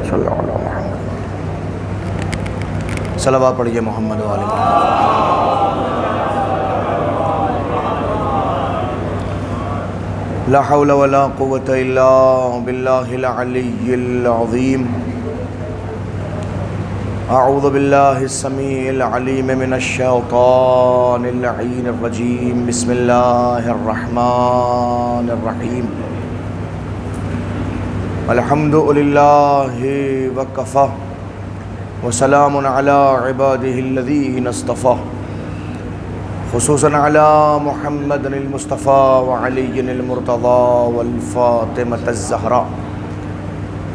صلی اللہ علیہ محمد۔ صلوات پڑھیے محمد و آل محمد۔ لا حول ولا قوة الا باللہ العلی العظیم۔ اعوذ باللہ السمیع العلیم من الشیطان اللعین الرجیم۔ بسم اللہ الرحمن الرحیم۔ الحمد للہ وکفی وسلام علی عبادہ الذین اصطفی، خصوصاً علی محمد المصطفیٰ وعلی المرتضیٰ والفاطمة الزہراء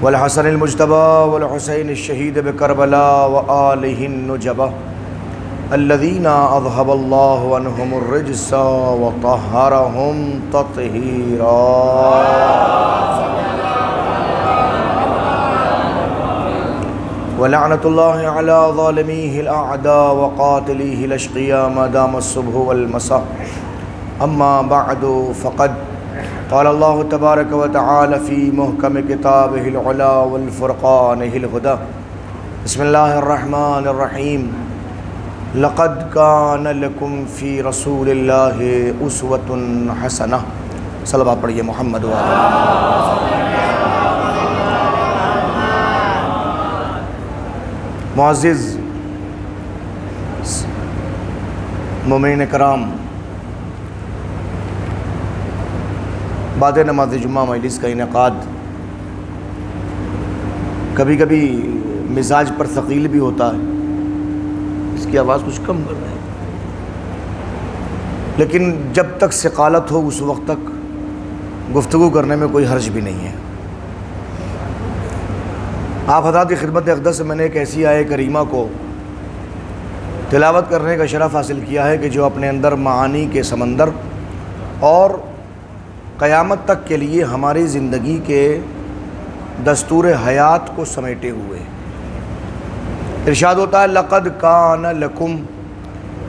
والحسن المجتبى والحسین الشہید بکربلاء وآلہ النجبہ الذین اذہب اللہ عنہم الرجس وطہرہم تطہیرا۔ وَلَعْنَةُ اللَّهِ عَلَى ظَالِمِيهِ الْأَعْدَاءِ وَقَاتِلِيهِ الْأَشْقِيَاءِ مَا دَامَ الصُّبْحُ وَالْمَسَاءُ۔ أَمَّا بَعْدُ فَقَدْ قَالَ اللَّهُ تَبَارَكَ وَتَعَالَى فِي مُحْكَمِ كِتَابِهِ الْعُلَى وَالْفُرْقَانِهِ الْهُدَى۔ بسم الله الرحمن الرحيم۔ لَقَدْ كَانَ لَكُمْ فِي رَسُولِ اللَّهِ أُسْوَةٌ حَسَنَةٌ۔ صلوات پڑھیے محمد و آل محمد۔ معزز مومنین کرام، بعد نماز جمعہ مجلس کا انعقاد کبھی کبھی مزاج پر ثقیل بھی ہوتا ہے، اس کی آواز کچھ کم کر رہے ہیں، لیکن جب تک ثقالت ہو اس وقت تک گفتگو کرنے میں کوئی حرج بھی نہیں ہے۔ آپ حضرات کی خدمت اقدس سے میں نے ایک ایسی آیہ کریمہ کو تلاوت کرنے کا شرف حاصل کیا ہے کہ جو اپنے اندر معانی کے سمندر اور قیامت تک کے لیے ہماری زندگی کے دستور حیات کو سمیٹے ہوئے۔ ارشاد ہوتا ہے لَقَدْ كَانَ لَكُمْ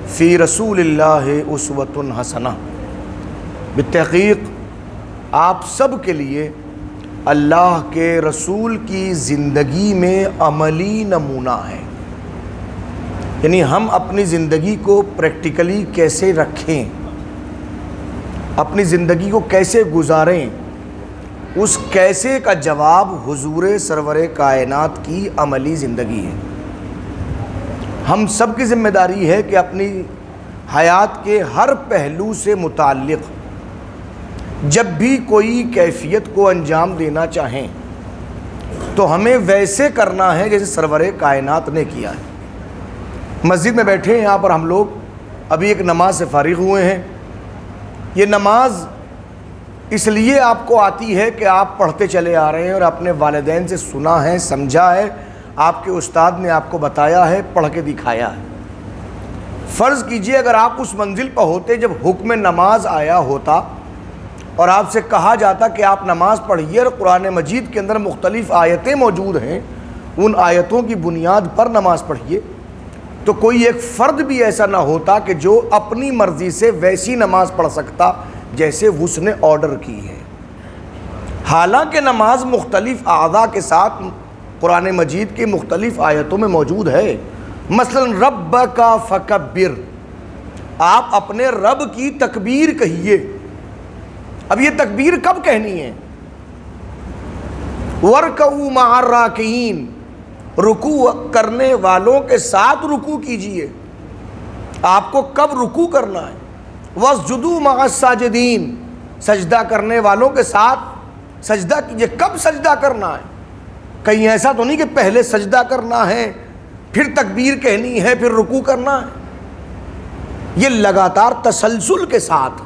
فِي رَسُولِ اللَّهِ أُسْوَةٌ حَسَنَةٌ۔ بالتحقیق آپ سب کے لیے اللہ کے رسول کی زندگی میں عملی نمونہ ہے، یعنی ہم اپنی زندگی کو پریکٹیکلی کیسے رکھیں، اپنی زندگی کو کیسے گزاریں، اس کیسے کا جواب حضور سرور کائنات کی عملی زندگی ہے۔ ہم سب کی ذمہ داری ہے کہ اپنی حیات کے ہر پہلو سے متعلق جب بھی کوئی کیفیت کو انجام دینا چاہیں تو ہمیں ویسے کرنا ہے جیسے سرور کائنات نے کیا ہے۔ مسجد میں بیٹھے ہیں یہاں پر ہم لوگ، ابھی ایک نماز سے فارغ ہوئے ہیں۔ یہ نماز اس لیے آپ کو آتی ہے کہ آپ پڑھتے چلے آ رہے ہیں اور اپنے والدین سے سنا ہے، سمجھا ہے، آپ کے استاد نے آپ کو بتایا ہے، پڑھ کے دکھایا ہے۔ فرض کیجئے اگر آپ اس منزل پر ہوتے جب حکم نماز آیا ہوتا اور آپ سے کہا جاتا کہ آپ نماز پڑھیے اور قرآن مجید کے اندر مختلف آیتیں موجود ہیں، ان آیتوں کی بنیاد پر نماز پڑھیے، تو کوئی ایک فرد بھی ایسا نہ ہوتا کہ جو اپنی مرضی سے ویسی نماز پڑھ سکتا جیسے اس نے آرڈر کی ہے۔ حالانکہ نماز مختلف اعضاء کے ساتھ قرآن مجید کی مختلف آیتوں میں موجود ہے۔ مثلا ربک فکبر، آپ اپنے رب کی تکبیر کہیے۔ اب یہ تکبیر کب کہنی ہے؟ وَارْكَعُوا مَعَ الرَّاكِعِينَ، رکوع کرنے والوں کے ساتھ رکوع کیجئے۔ آپ کو کب رکوع کرنا ہے؟ وَاسْجُدُوا مَعَ السَّاجِدِينَ، سجدہ کرنے والوں کے ساتھ سجدہ کیجئے۔ کب سجدہ کرنا ہے؟ کہیں ایسا تو نہیں کہ پہلے سجدہ کرنا ہے پھر تکبیر کہنی ہے پھر رکوع کرنا ہے۔ یہ لگاتار تسلسل کے ساتھ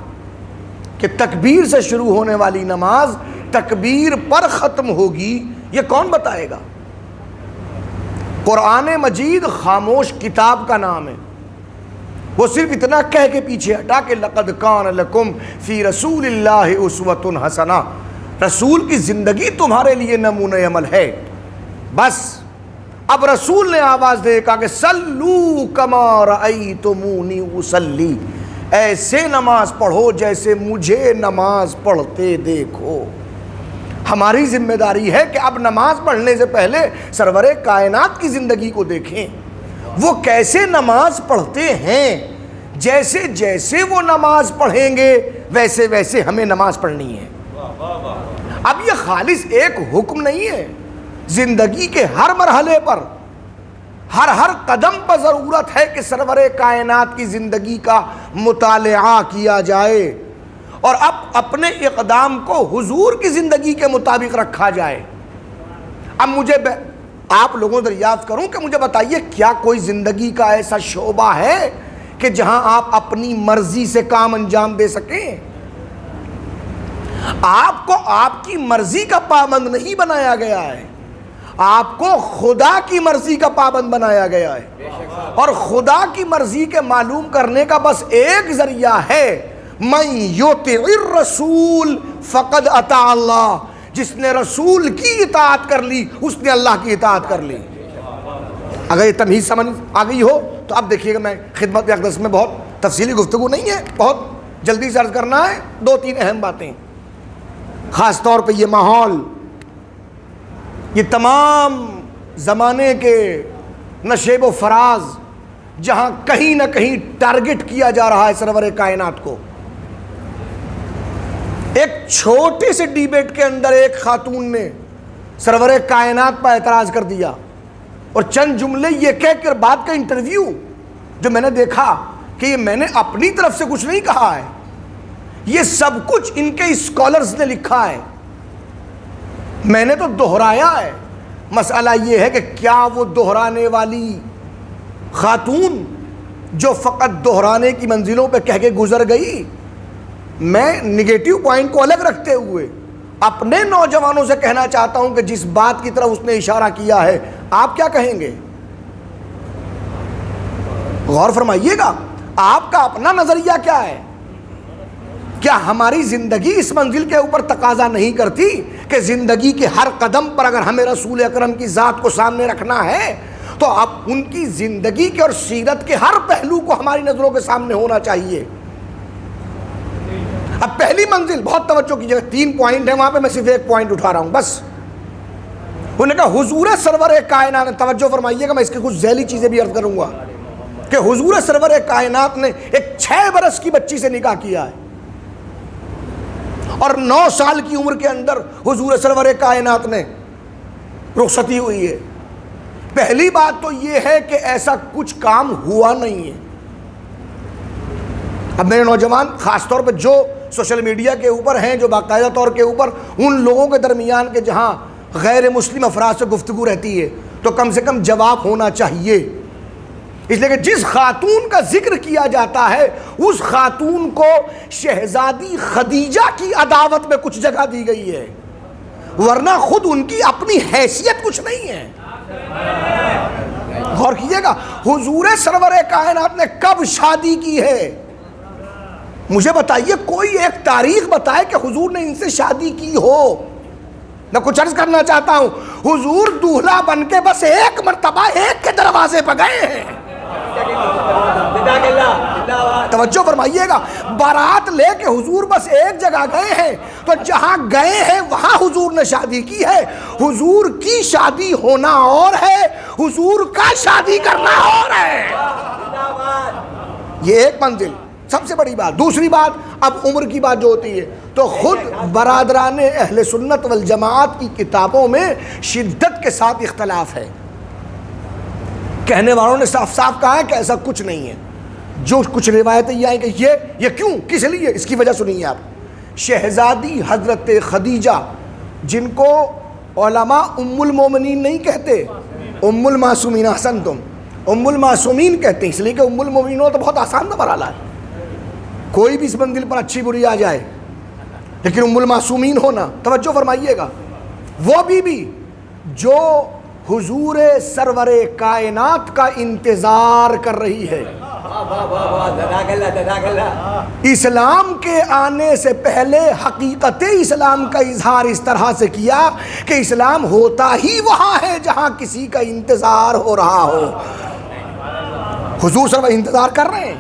کہ تکبیر سے شروع ہونے والی نماز تکبیر پر ختم ہوگی، یہ کون بتائے گا؟ قرآن مجید خاموش کتاب کا نام ہے، وہ صرف اتنا کہہ کے پیچھے ہٹا کہ لَقَدْ كَانَ لَكُمْ فِي رَسُولِ اللَّهِ أُسْوَةٌ حَسَنَةٌ، رسول کی زندگی تمہارے لیے نمونہ عمل ہے۔ بس اب رسول نے آواز دے کہا کہ صلو کما رأیتمونی اصلی، ایسے نماز پڑھو جیسے مجھے نماز پڑھتے دیکھو۔ ہماری ذمہ داری ہے کہ اب نماز پڑھنے سے پہلے سرور کائنات کی زندگی کو دیکھیں، وہ کیسے نماز پڑھتے ہیں، جیسے جیسے وہ نماز پڑھیں گے ویسے ویسے ہمیں نماز پڑھنی ہے۔ اب یہ خالص ایک حکم نہیں ہے، زندگی کے ہر مرحلے پر، ہر قدم پر ضرورت ہے کہ سرور کائنات کی زندگی کا مطالعہ کیا جائے اور اب اپنے اقدام کو حضور کی زندگی کے مطابق رکھا جائے۔ اب مجھے آپ لوگوں سے دریافت کروں کہ مجھے بتائیے، کیا کوئی زندگی کا ایسا شعبہ ہے کہ جہاں آپ اپنی مرضی سے کام انجام دے سکیں؟ آپ کو آپ کی مرضی کا پابند نہیں بنایا گیا ہے، آپ کو خدا کی مرضی کا پابند بنایا گیا ہے، اور خدا کی مرضی کے معلوم کرنے کا بس ایک ذریعہ ہے، من یطع الرسول فقد اطاع اللہ، جس نے رسول کی اطاعت کر لی اس نے اللہ کی اطاعت کر لی۔ اگر یہ تمہید سمجھ آ گئی ہو تو اب دیکھیے گا، میں خدمت اقدس میں بہت تفصیلی گفتگو نہیں ہے، بہت جلدی سے عرض کرنا ہے 2-3 اہم باتیں۔ خاص طور پہ یہ ماحول، یہ تمام زمانے کے نشیب و فراز، جہاں کہیں نہ کہیں ٹارگٹ کیا جا رہا ہے سرور کائنات کو۔ ایک چھوٹے سے ڈیبیٹ کے اندر ایک خاتون نے سرور کائنات پر اعتراض کر دیا، اور چند جملے یہ کہہ کر بات کا انٹرویو جو میں نے دیکھا کہ یہ میں نے اپنی طرف سے کچھ نہیں کہا ہے، یہ سب کچھ ان کے اسکالرز نے لکھا ہے، میں نے تو دہرایا ہے۔ مسئلہ یہ ہے کہ کیا وہ دہرانے والی خاتون جو فقط دہرانے کی منزلوں پہ کہہ کے گزر گئی، میں نگیٹو پوائنٹ کو الگ رکھتے ہوئے اپنے نوجوانوں سے کہنا چاہتا ہوں کہ جس بات کی طرف اس نے اشارہ کیا ہے آپ کیا کہیں گے؟ غور فرمائیے گا، آپ کا اپنا نظریہ کیا ہے؟ کیا ہماری زندگی اس منزل کے اوپر تقاضا نہیں کرتی کہ زندگی کے ہر قدم پر اگر ہمیں رسول اکرم کی ذات کو سامنے رکھنا ہے تو اب ان کی زندگی کے اور سیرت کے ہر پہلو کو ہماری نظروں کے سامنے ہونا چاہیے۔ اب پہلی منزل، بہت توجہ کیجیے، 3 پوائنٹ ہیں وہاں پہ، میں صرف ایک پوائنٹ اٹھا رہا ہوں بس۔ انہوں نے کہا حضور سرور کائنات نے، توجہ فرمائیے گا، میں اس کی کچھ ذیلی چیزیں بھی عرض کروں گا، کہ حضور سرور کائنات نے ایک 6 برس کی بچی سے نکاح کیا ہے، اور 9 سال کی عمر کے اندر حضور سرور کائنات نے رخصتی ہوئی ہے۔ پہلی بات تو یہ ہے کہ ایسا کچھ کام ہوا نہیں ہے۔ اب میرے نوجوان خاص طور پہ جو سوشل میڈیا کے اوپر ہیں، جو باقاعدہ طور کے اوپر ان لوگوں کے درمیان کے جہاں غیر مسلم افراد سے گفتگو رہتی ہے، تو کم سے کم جواب ہونا چاہیے، اس لیے کہ جس خاتون کا ذکر کیا جاتا ہے اس خاتون کو شہزادی خدیجہ کی عداوت میں کچھ جگہ دی گئی ہے، ورنہ خود ان کی اپنی حیثیت کچھ نہیں ہے۔ غور کیجیے گا، حضور سرور کائنات نے کب شادی کی ہے؟ مجھے بتائیے، کوئی ایک تاریخ بتائے کہ حضور نے ان سے شادی کی ہو۔ میں کچھ عرض کرنا چاہتا ہوں، حضور دولہا بن کے بس ایک مرتبہ ایک کے دروازے پہ گئے ہیں، توجہ فرمائیے گا، بارات لے کے حضور بس ایک جگہ گئے ہیں، تو جہاں گئے ہیں وہاں حضور نے شادی کی ہے۔ حضور کی شادی ہونا اور ہے، حضور کا شادی کرنا اور ہے۔ یہ ایک منزل، سب سے بڑی بات۔ دوسری بات، اب عمر کی بات جو ہوتی ہے تو خود برادران اہل سنت والجماعت کی کتابوں میں شدت کے ساتھ اختلاف ہے، کہنے والوں نے صاف صاف کہا ہے کہ ایسا کچھ نہیں ہے۔ جو کچھ روایتیں یہ آئیں کہ یہ کیوں، کس لیے، اس کی وجہ سنیے آپ۔ شہزادی حضرت خدیجہ، جن کو علماء ام المومنین نہیں کہتے، ام المعصومین، احسن تم، ام المعصومین کہتے ہیں، اس لیے کہ ام المومنین تو بہت آسان مرحلہ ہے، کوئی بھی اس منزل پر اچھی بری آ جائے، لیکن ام المعصومین ہونا، توجہ فرمائیے گا، وہ بھی جو حضور سرور کائنات کا انتظار کر رہی ہے۔ اسلام کے آنے سے پہلے حقیقت اسلام کا اظہار اس طرح سے کیا کہ اسلام ہوتا ہی وہاں ہے جہاں کسی کا انتظار ہو رہا ہو۔ حضور سرور انتظار کر رہے ہیں،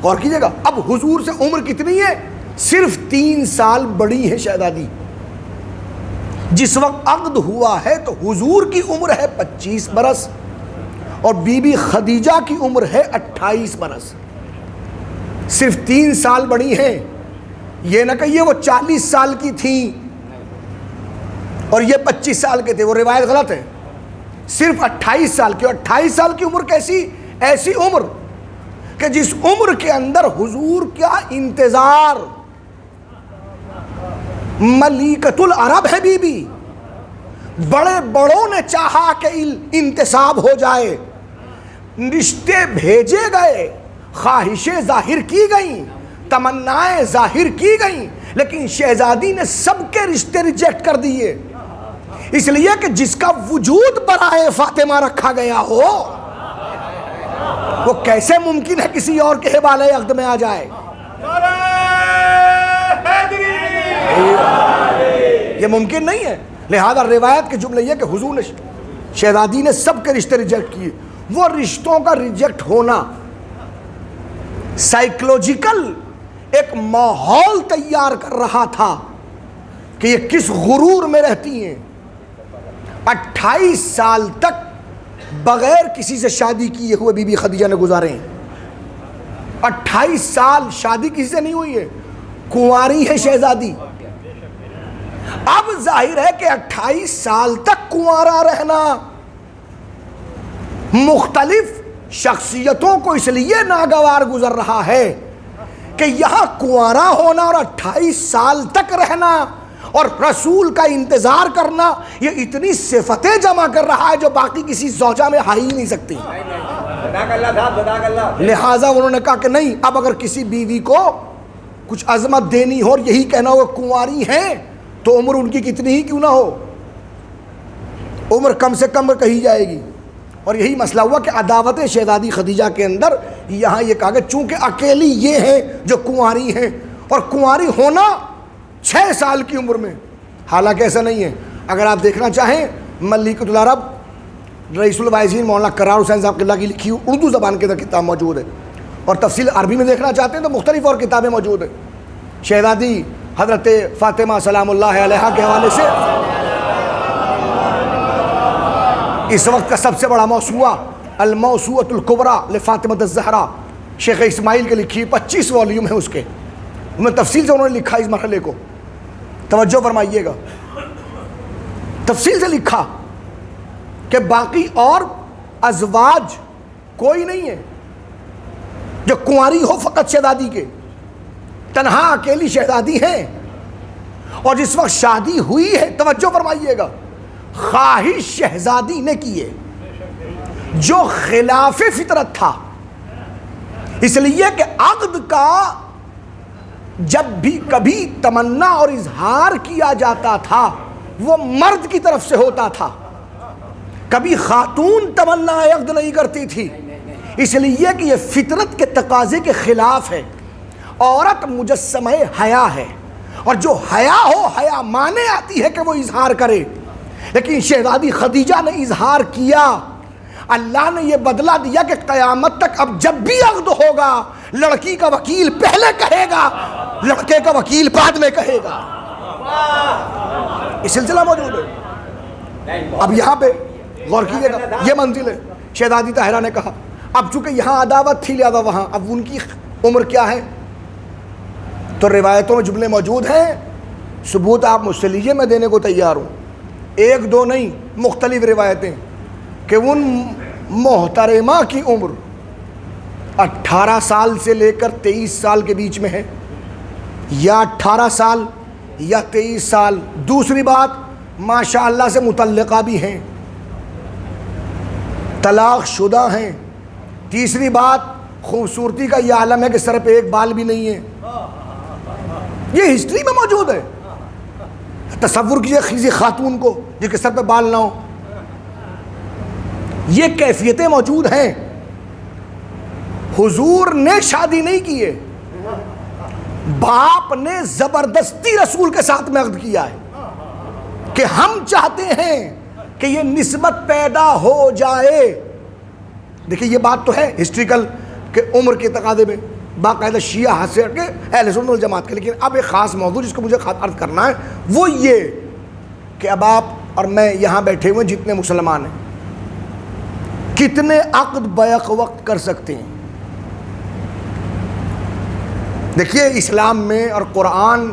غور کیجئے گا۔ اب حضور سے عمر کتنی ہے؟ صرف 3 سال بڑی ہے شہزادی، جس وقت عقد ہوا ہے تو حضور کی عمر ہے 25 برس اور بی بی خدیجہ کی عمر ہے 28 برس، صرف 3 سال بڑی ہیں۔ یہ نہ کہیے وہ 40 سال کی تھیں اور یہ 25 سال کے تھے، وہ روایت غلط ہے، صرف 28 سال کی۔ اور 28 سال کی عمر کیسی؟ ایسی عمر کہ جس عمر کے اندر حضور کا انتظار، ملیکۃ العرب ہے بی بی، بڑے بڑوں نے چاہا کہ انتصاب ہو جائے، رشتے بھیجے گئے، خواہشیں ظاہر کی گئیں، تمنائیں ظاہر کی گئیں، لیکن شہزادی نے سب کے رشتے ریجیکٹ کر دیے، اس لیے کہ جس کا وجود برائے فاطمہ رکھا گیا ہو وہ کیسے ممکن ہے کسی اور کے حوالے عقد میں آ جائے؟ یہ ممکن نہیں ہے۔ لہذا روایت کے جملے یہ کہ حضور نے، شہزادی نے سب کے رشتے ریجیکٹ کیے۔ وہ رشتوں کا ریجیکٹ ہونا سائیکولوجیکل ایک ماحول تیار کر رہا تھا کہ یہ کس غرور میں رہتی ہیں، 28 سال تک بغیر کسی سے شادی کیے ہوئے بی بی خدیجہ نے گزارے ہیں۔ 28 سال شادی کسی سے نہیں ہوئی ہے، کنواری ہے شہزادی۔ اب ظاہر ہے کہ 28 سال تک کنوارا رہنا مختلف شخصیتوں کو اس لیے ناگوار گزر رہا ہے کہ یہاں کنوارا ہونا اور 28 سال تک رہنا اور رسول کا انتظار کرنا، یہ اتنی صفتیں جمع کر رہا ہے جو باقی کسی زوجہ میں ہی نہیں سکتی۔ لہٰذا انہوں نے کہا کہ نہیں، اب اگر کسی بیوی کو کچھ عظمت دینی ہو اور یہی کہنا ہو کہ کنواری ہیں، تو عمر ان کی کتنی ہی کیوں نہ ہو، عمر کم سے کم کہی جائے گی۔ اور یہی مسئلہ ہوا کہ عداوت شہزادی خدیجہ کے اندر یہاں یہ کہا کہ چونکہ اکیلی یہ ہیں جو کنواری ہیں، اور کنواری ہونا 6 سال کی عمر میں، حالانکہ ایسا نہیں ہے۔ اگر آپ دیکھنا چاہیں ملیکۃ العرب رئیس الواعظین مولانا قرار حسین صاحب قلہ کی لکھی اردو زبان کے اندر کتاب موجود ہے، اور تفصیل عربی میں دیکھنا چاہتے ہیں تو مختلف اور کتابیں موجود ہیں۔ شہزادی حضرت فاطمہ سلام اللہ علیہا کے حوالے سے اس وقت کا سب سے بڑا موسوعہ الموسوعۃ الکبریٰ لفاطمہ الزہرا، شیخ اسماعیل کے لکھی 25 والیوم ہے اس کے، ان میں تفصیل سے انہوں نے لکھا اس مرحلے کو، توجہ فرمائیے گا، تفصیل سے لکھا کہ باقی اور ازواج کوئی نہیں ہے جو کنواری ہو، فقط شہزادی کے، تنہا اکیلی شہزادی ہیں۔ اور جس وقت شادی ہوئی ہے، توجہ فرمائیے گا، خواہش شہزادی نے کی ہے جو خلاف فطرت تھا، اس لیے کہ عقد کا جب بھی کبھی تمنا اور اظہار کیا جاتا تھا وہ مرد کی طرف سے ہوتا تھا، کبھی خاتون تمنا عقد نہیں کرتی تھی، اس لیے کہ یہ فطرت کے تقاضے کے خلاف ہے۔ عورت مجسمہ حیا ہے، اور جو حیا ہو، حیا مانے آتی ہے کہ وہ اظہار کرے، لیکن شہزادی خدیجہ نے اظہار کیا۔ اللہ نے یہ بدلہ دیا کہ قیامت تک اب جب بھی عقد ہوگا، لڑکی کا وکیل پہلے کہے گا، لڑکے کا وکیل بعد میں کہے گا۔ یہ سلسلہ موجود ہے۔ اب یہاں پہ غور کیجیے گا، یہ منزل ہے۔ شہزادی طاہرہ نے کہا اب چونکہ یہاں عداوت تھی لہذا وہاں، اب ان کی عمر کیا ہے؟ تو روایتوں میں جملے موجود ہیں، ثبوت آپ مجھ سے لیجیے، میں دینے کو تیار ہوں، 1 2 نہیں، مختلف روایتیں کہ ان محترمہ کی عمر 18 سال سے لے کر 23 سال کے بیچ میں ہے، یا 18 سال یا 23 سال۔ دوسری بات، ماشاء اللہ سے مطلقہ بھی ہیں، طلاق شدہ ہیں۔ تیسری بات، خوبصورتی کا یہ عالم ہے کہ سر پہ ایک بال بھی نہیں ہے، یہ ہسٹری میں موجود ہے۔ تصور کیجئے کسی خاتون کو جس کے سر پہ بال نہ ہو، یہ کیفیتیں موجود ہیں۔ حضور نے شادی نہیں کی ہے، باپ نے زبردستی رسول کے ساتھ میں عقد کیا ہے کہ ہم چاہتے ہیں کہ یہ نسبت پیدا ہو جائے۔ دیکھیں یہ بات تو ہے ہسٹریکل کہ عمر کے تقاضے میں باقاعدہ شیعہ ہاتھ سے ہٹ کے اہل سنت والجماعت کے، لیکن اب ایک خاص موضوع جس کو مجھے عرض کرنا ہے وہ یہ کہ اب آپ اور میں یہاں بیٹھے ہوئے جتنے مسلمان ہیں کتنے عقد بیک وقت کر سکتے ہیں؟ دیکھیے اسلام میں اور قرآن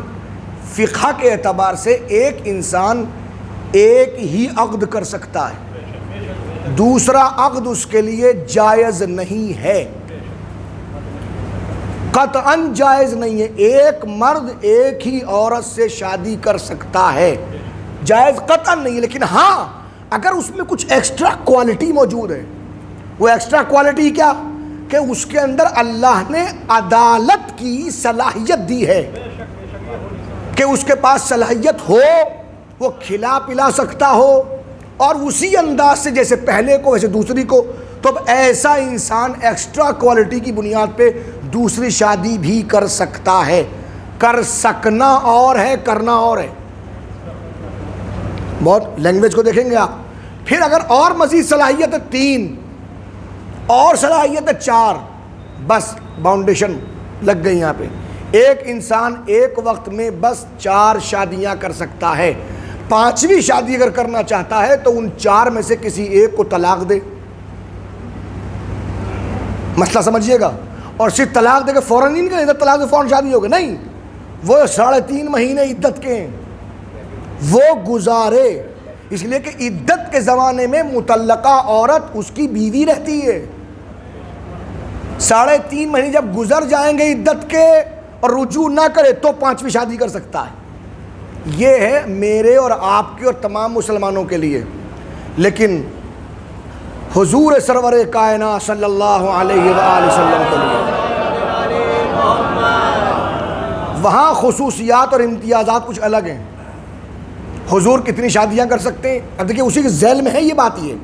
فقہ کے اعتبار سے ایک انسان ایک ہی عقد کر سکتا ہے، دوسرا عقد اس کے لیے جائز نہیں ہے، قطعاً جائز نہیں ہے۔ ایک مرد ایک ہی عورت سے شادی کر سکتا ہے، جائز قطعاً نہیں ہے، لیکن ہاں اگر اس میں کچھ ایکسٹرا کوالٹی موجود ہے، وہ ایکسٹرا کوالٹی کیا کہ اس کے اندر اللہ نے عدالت کی صلاحیت دی ہے کہ اس کے پاس صلاحیت ہو، وہ کھلا پلا سکتا ہو اور اسی انداز سے جیسے پہلے کو ویسے دوسری کو، تو اب ایسا انسان ایکسٹرا کوالٹی کی بنیاد پہ دوسری شادی بھی کر سکتا ہے۔ کر سکنا اور ہے، کرنا اور ہے۔ بہت لینگویج کو دیکھیں گے آپ۔ پھر اگر اور مزید صلاحیت ہے 3 اور صلاحیت ہے 4، بس باؤنڈیشن لگ گئی یہاں پہ۔ ایک انسان ایک وقت میں بس 4 شادیاں کر سکتا ہے، 5ویں شادی اگر کرنا چاہتا ہے تو ان 4 میں سے کسی ایک کو طلاق دے۔ مسئلہ سمجھیے گا، اور صرف طلاق دے کے فوراً نہیں کہ طلاق دے فوراً شادی ہوگی، نہیں، وہ 3.5 مہینے عدت کے ہیں وہ گزارے، اس لیے کہ عدت کے زمانے میں مطلقہ عورت اس کی بیوی رہتی ہے۔ 3.5 مہینے جب گزر جائیں گے عدت کے اور رجوع نہ کرے تو 5ویں شادی کر سکتا ہے۔ یہ ہے میرے اور آپ کے اور تمام مسلمانوں کے لیے، لیکن حضور سرور کائنات صلی اللہ علیہ وآلہ وسلم کے لیے وہاں خصوصیات اور امتیازات کچھ الگ ہیں۔ حضور کتنی شادیاں کر سکتے ہیں؟ اب دیکھیں اسی کے ذیل میں ہے یہ بات، یہ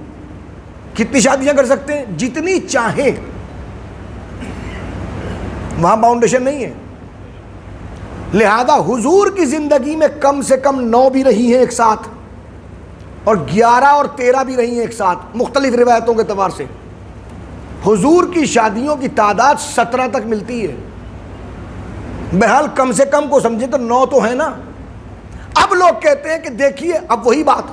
کتنی شادیاں کر سکتے ہیں؟ جتنی چاہیں، وہاں باؤنڈیشن نہیں ہے۔ لہذا حضور کی زندگی میں کم سے کم 9 بھی رہی ہیں ایک ساتھ، اور 11 اور 13 بھی رہی ہیں ایک ساتھ، مختلف روایتوں کے اعتبار سے۔ حضور کی شادیوں کی تعداد 17 تک ملتی ہے۔ بہرحال کم سے کم کو سمجھیں تو 9 تو ہے نا۔ اب لوگ کہتے ہیں کہ دیکھیے، اب وہی بات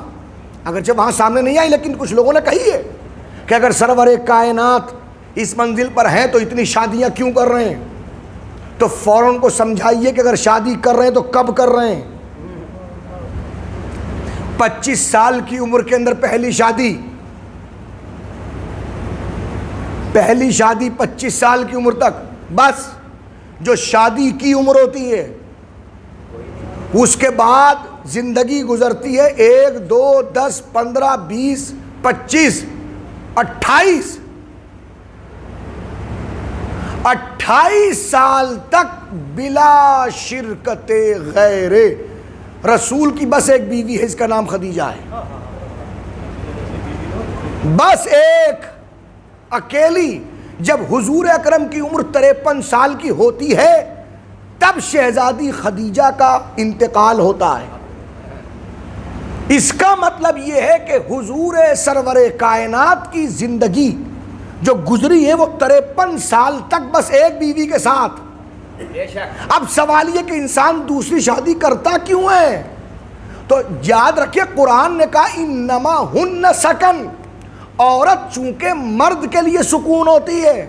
اگرچہ وہاں سامنے نہیں آئی لیکن کچھ لوگوں نے کہی ہے کہ اگر سرور کائنات اس منزل پر ہیں تو اتنی شادیاں کیوں کر رہے ہیں؟ تو فوراً کو سمجھائیے کہ اگر شادی کر رہے ہیں تو کب کر رہے ہیں؟ 25 سال کی عمر کے اندر پہلی شادی 25 سال کی عمر تک، بس جو شادی کی عمر ہوتی ہے اس کے بعد زندگی گزرتی ہے 1 2 10 15 20 25 28 سال تک بلا شرکت غیر رسول کی بس ایک بیوی ہے، اس کا نام خدیجہ ہے، بس ایک اکیلی۔ جب حضور اکرم کی عمر 53 سال کی ہوتی ہے تب شہزادی خدیجہ کا انتقال ہوتا ہے۔ اس کا مطلب یہ ہے کہ حضور سرور کائنات کی زندگی جو گزری ہے وہ 53 سال تک بس ایک بیوی کے ساتھ۔ اب سوال یہ کہ انسان دوسری شادی کرتا کیوں ہے؟ تو یاد رکھیے قرآن نے کہا انما ہن سکن، عورت چونکہ مرد کے لیے سکون ہوتی ہے،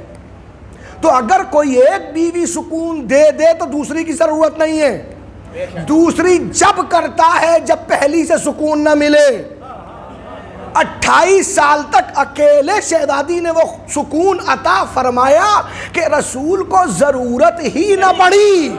تو اگر کوئی ایک بیوی سکون دے دے تو دوسری کی ضرورت نہیں ہے۔ دوسری جب کرتا ہے جب پہلی سے سکون نہ ملے۔ 28 سال تک اکیلے شہزادی نے وہ سکون عطا فرمایا کہ رسول کو ضرورت ہی نہ پڑی،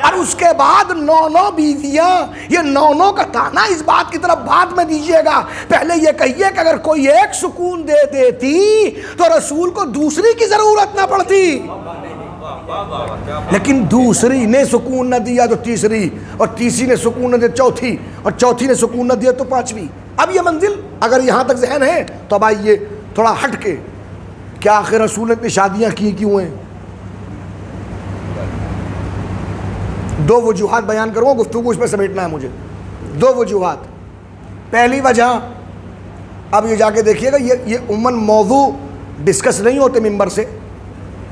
اور اس کے بعد 9 بیویاں۔ یہ 9 کا تانا اس بات کی طرف بعد میں دیجیے گا، پہلے یہ کہیے کہ اگر کوئی ایک سکون دے دیتی تو رسول کو دوسری کی ضرورت نہ پڑتی، لیکن دوسری نے سکون نہ دیا تو تیسری، اور تیسری نے سکون نہ دیا چوتھی، اور چوتھی نے سکون نہ دیا تو 5ویں۔ اب یہ منزل اگر یہاں تک ذہن ہے تو اب آئیے تھوڑا ہٹ کے، کیا آخر رسول نے اتنی شادیاں کی کیوں ہیں؟ 2 وجوہات بیان کروں، گفتگو اس میں سمیٹنا ہے مجھے۔ 2 وجوہات۔ پہلی وجہ، اب یہ جا کے دیکھیے گا، یہ عموماً موضوع ڈسکس نہیں ہوتے ممبر سے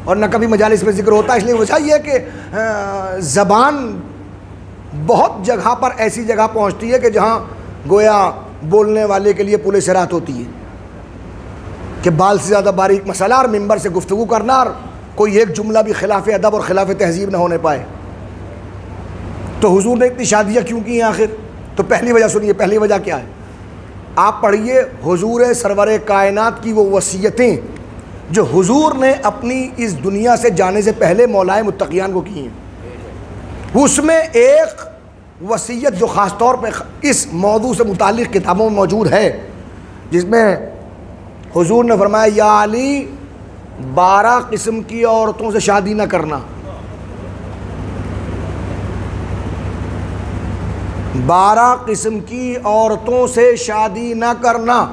اور نہ کبھی مجالس میں ذکر ہوتا ہے، اس لیے وجہ یہ کہ زبان بہت جگہ پر ایسی جگہ پہنچتی ہے کہ جہاں گویا بولنے والے کے لیے پل صراط ہوتی ہے کہ بال سے زیادہ باریک مسئلہ اور ممبر سے گفتگو کرنا اور کوئی ایک جملہ بھی خلاف ادب اور خلاف تہذیب نہ ہونے پائے۔ تو حضور نے اتنی شادیاں کیوں کی ہیں آخر؟ تو پہلی وجہ سنیے، پہلی وجہ کیا ہے؟ آپ پڑھیے حضور سرور کائنات کی وہ وصیتیں جو حضور نے اپنی اس دنیا سے جانے سے پہلے مولائے متقیان کو کی ہیں۔ اس میں ایک وصیت جو خاص طور پہ اس موضوع سے متعلق کتابوں میں موجود ہے، جس میں حضور نے فرمایا یا علی 12 قسم کی عورتوں سے شادی نہ کرنا، 12 قسم کی عورتوں سے شادی نہ کرنا۔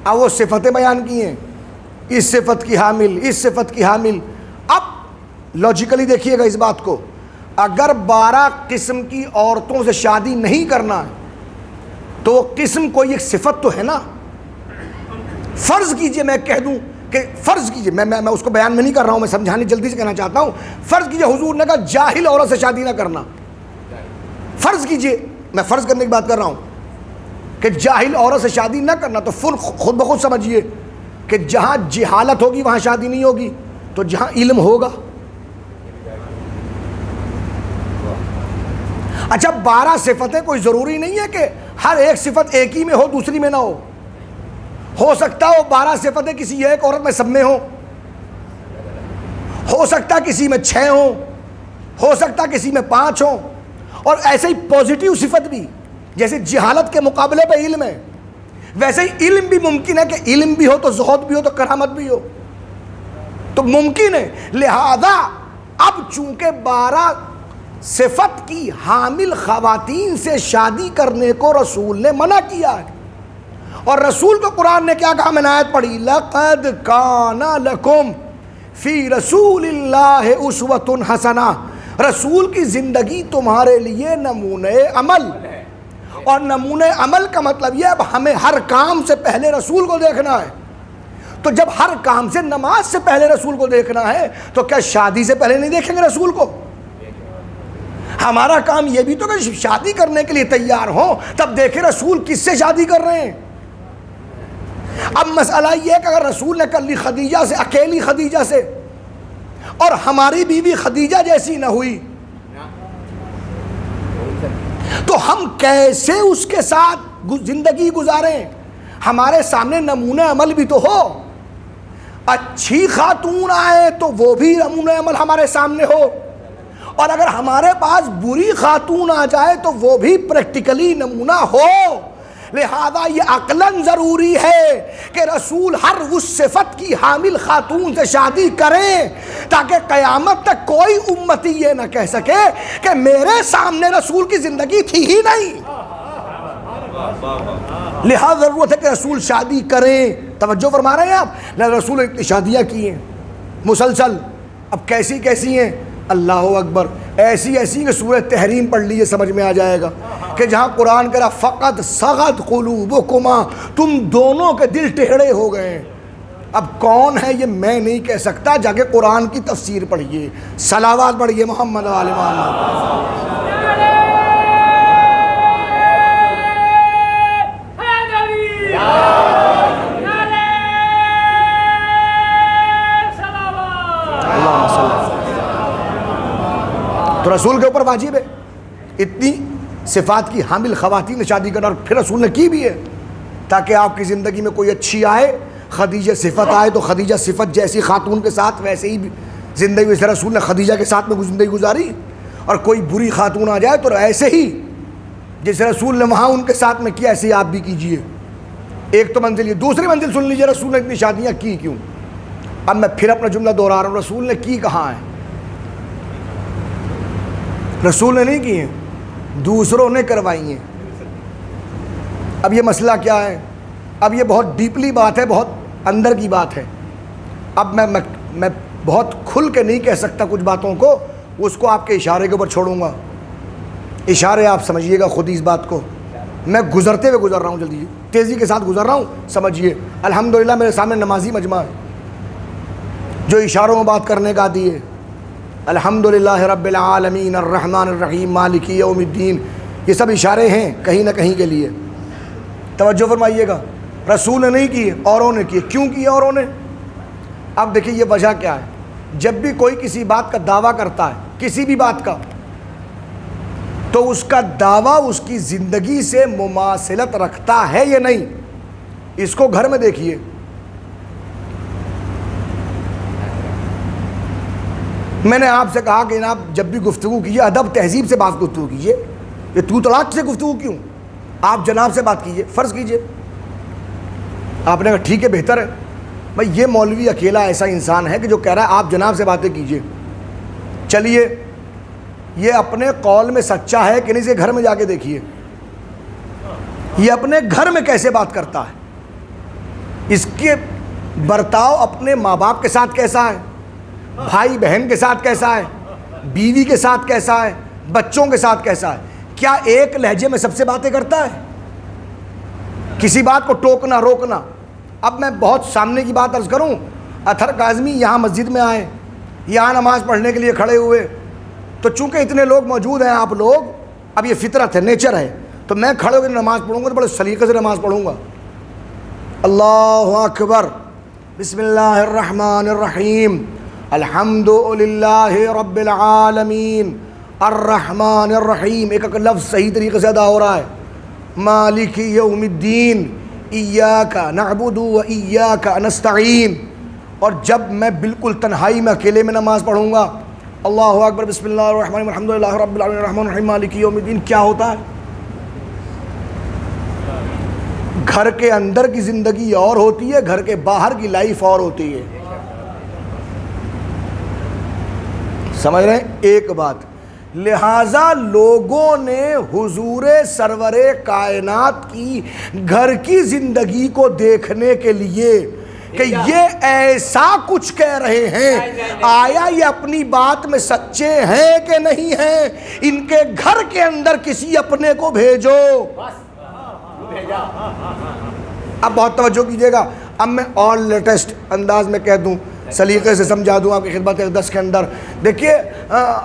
اب وہ صفتیں بیان کی ہیں، اس صفت کی حامل، اس صفت کی حامل۔ اب لاجیکلی دیکھیے گا اس بات کو، اگر 12 قسم کی عورتوں سے شادی نہیں کرنا ہے تو وہ قسم کوئی ایک صفت تو ہے نا۔ فرض کیجئے میں کہہ دوں کہ فرض کیجئے، میں اس کو بیان میں نہیں کر رہا ہوں، میں سمجھانے جلدی سے کہنا چاہتا ہوں۔ فرض کیجئے حضور نے کہا جاہل عورت سے شادی نہ کرنا، فرض کیجئے، میں فرض کرنے کی بات کر رہا ہوں کہ جاہل عورت سے شادی نہ کرنا، تو خود بخود سمجھیے کہ جہاں جہالت ہوگی وہاں شادی نہیں ہوگی، تو جہاں علم ہوگا۔ اچھا 12 صفتیں کوئی ضروری نہیں ہے کہ ہر ایک صفت ایک ہی میں ہو دوسری میں نہ ہو سکتا ہے وہ 12 صفتیں کسی ایک عورت میں سب میں ہو سکتا ہے کسی میں 6 ہو سکتا ہے کسی میں 5 ہوں، اور ایسے ہی پازیٹیو صفت بھی، جیسے جہالت کے مقابلے پہ علم ہے، ویسے ہی علم بھی ممکن ہے کہ علم بھی ہو تو زہد بھی ہو تو کرامت بھی ہو، تو ممکن ہے۔ لہذا اب چونکہ 12 صفت کی حامل خواتین سے شادی کرنے کو رسول نے منع کیا ہے، اور رسول کو قرآن نے کیا کہا؟ میں نے آیت پڑھی، لَقَدْ كَانَ لَكُمْ فِي رَسُولِ اللَّهِ أُسْوَةٌ حَسَنَةٌ، رسول کی زندگی تمہارے لیے نمونہ عمل، اور نمونہ عمل کا مطلب یہ اب ہمیں ہر کام سے پہلے رسول کو دیکھنا ہے۔ تو جب ہر کام سے نماز سے پہلے رسول کو دیکھنا ہے تو کیا شادی سے پہلے نہیں دیکھیں گے رسول کو؟ ہمارا کام یہ بھی تو کہ شادی کرنے کے لیے تیار ہوں تب دیکھیں رسول کس سے شادی کر رہے ہیں۔ اب مسئلہ یہ ہے کہ اگر رسول نے کر لی خدیجہ سے، اکیلی خدیجہ سے، اور ہماری بیوی خدیجہ جیسی نہ ہوئی، تو ہم کیسے اس کے ساتھ زندگی گزاریں؟ ہمارے سامنے نمونہ عمل بھی تو ہو، اچھی خاتون آئے تو وہ بھی نمونہ عمل ہمارے سامنے ہو، اور اگر ہمارے پاس بری خاتون آ جائے تو وہ بھی پریکٹیکلی نمونہ ہو۔ لہذا یہ عقلاً ضروری ہے کہ رسول ہر اس صفت کی حامل خاتون سے شادی کریں تاکہ قیامت تک کوئی امتی یہ نہ کہہ سکے کہ میرے سامنے رسول کی زندگی تھی ہی نہیں۔ لہذا ضرورت ہے کہ رسول شادی کریں۔ توجہ فرما رہے ہیں آپ؟ لہذا رسول نے اتنی شادیاں کی ہیں مسلسل۔ اب کیسی کیسی ہیں؟ اللہ اکبر، ایسی ایسی کہ سورہ تحریم پڑھ لیجیے سمجھ میں آ جائے گا کہ جہاں قرآن کہہ رہا فقط صغت قلوبکما، تم دونوں کے دل ٹیڑھے ہو گئے ہیں۔ اب کون ہے یہ میں نہیں کہہ سکتا، جا کے قرآن کی تفسیر پڑھیے، صلوات پڑھیے محمد و آل محمد۔ تو رسول کے اوپر واجب ہے اتنی صفات کی حامل خواتین نے شادی کرنا، اور پھر رسول نے کی بھی ہے تاکہ آپ کی زندگی میں کوئی اچھی آئے، خدیجہ صفت آئے تو خدیجہ صفت جیسی خاتون کے ساتھ ویسے ہی زندگی، ویسے رسول نے خدیجہ کے ساتھ میں زندگی گزاری، اور کوئی بری خاتون آ جائے تو ایسے ہی جیسے رسول نے وہاں ان کے ساتھ میں کیا ایسے ہی آپ بھی کیجئے۔ ایک تو منزل یہ، دوسری منزل سن لیجئے رسول نے اتنی شادیاں کی کیوں۔ اب میں پھر اپنا جملہ دوہرا رہا ہوں، رسول نے کی کہاں ہے؟ رسول نے نہیں کی ہیں، دوسروں نے کروائی ہیں۔ اب یہ مسئلہ کیا ہے؟ اب یہ بہت ڈیپلی بات ہے، بہت اندر کی بات ہے۔ اب میں بہت کھل کے نہیں کہہ سکتا کچھ باتوں کو، اس کو آپ کے اشارے کے اوپر چھوڑوں گا، اشارے آپ سمجھیے گا خود ہی اس بات کو۔ میں گزرتے ہوئے گزر رہا ہوں، جلدی تیزی کے ساتھ گزر رہا ہوں، سمجھیے۔ الحمدللہ میرے سامنے نمازی مجمع ہے جو اشاروں میں بات کرنے کا عادی ہے، الحمدللہ رب العالمین الرحمن الرحیم مالک یوم الدین، یہ سب اشارے ہیں کہیں نہ کہیں کے لیے۔ توجہ فرمائیے گا، رسول نے نہیں کیے، اوروں نے کیے۔ کیوں کیے اوروں نے؟ اب دیکھیے یہ وجہ کیا ہے۔ جب بھی کوئی کسی بات کا دعویٰ کرتا ہے، کسی بھی بات کا، تو اس کا دعویٰ اس کی زندگی سے مماثلت رکھتا ہے یا نہیں؟ اس کو گھر میں دیکھیے، میں نے آپ سے کہا کہ جناب جب بھی گفتگو کیجیے ادب تہذیب سے بات گفتگو کیجیے، یہ تو طلاق سے گفتگو کیوں؟ آپ جناب سے بات کیجیے، فرض کیجیے۔ آپ نے کہا ٹھیک ہے بہتر ہے۔ بھائی یہ مولوی اکیلا ایسا انسان ہے کہ جو کہہ رہا ہے آپ جناب سے باتیں کیجیے۔ چلیے یہ اپنے قول میں سچا ہے کہ نہیں، سے گھر میں جا کے دیکھیے یہ اپنے گھر میں کیسے بات کرتا ہے، اس کے برتاؤ اپنے ماں باپ کے ساتھ کیسا ہے، بھائی بہن کے ساتھ کیسا ہے، بیوی کے ساتھ کیسا ہے، بچوں کے ساتھ کیسا ہے۔ کیا ایک لہجے میں سب سے باتیں کرتا ہے؟ کسی بات کو ٹوکنا روکنا۔ اب میں بہت سامنے کی بات عرض کروں، اطہر کاظمی یہاں مسجد میں آئے، یہاں نماز پڑھنے کے لیے کھڑے ہوئے، تو چونکہ اتنے لوگ موجود ہیں آپ لوگ، اب یہ فطرت ہے، نیچر ہے، تو میں کھڑے ہو کے نماز پڑھوں گا تو بڑے سلیقے سے نماز پڑھوں گا۔ اللہ اکبر، بسم اللہ الرحمن الرحیم، الحمد للہ رب العالمین الرحمن الرحیم، ایک لفظ صحیح طریقے سے ادا ہو رہا ہے، مالک یوم الدین ایاک نعبد و ایاک نستعین۔ اور جب میں بالکل تنہائی میں اکیلے میں نماز پڑھوں گا، اللہ اکبر، بسم اللہ الرحمن الرحیم، الحمد للہ رب العالمین الرحمن الرحیم مالک یوم الدین، کیا ہوتا ہے؟ گھر کے اندر کی زندگی اور ہوتی ہے، گھر کے باہر کی لائف اور ہوتی ہے۔ سمجھ رہے ہیں ایک بات؟ لہٰذا لوگوں نے حضور سرور کائنات کی گھر کی زندگی کو دیکھنے کے لیے کہ یہ ایسا کچھ کہہ رہے ہیں، آیا یہ اپنی بات میں سچے ہیں کہ نہیں ہیں، ان کے گھر کے اندر کسی اپنے کو بھیجو۔ اب بہت توجہ کیجئے گا، اب میں اور لیٹسٹ انداز میں کہہ دوں، سلیقے سے سمجھا دوں آپ کی خدمت اقدس کے اندر۔ دیکھیے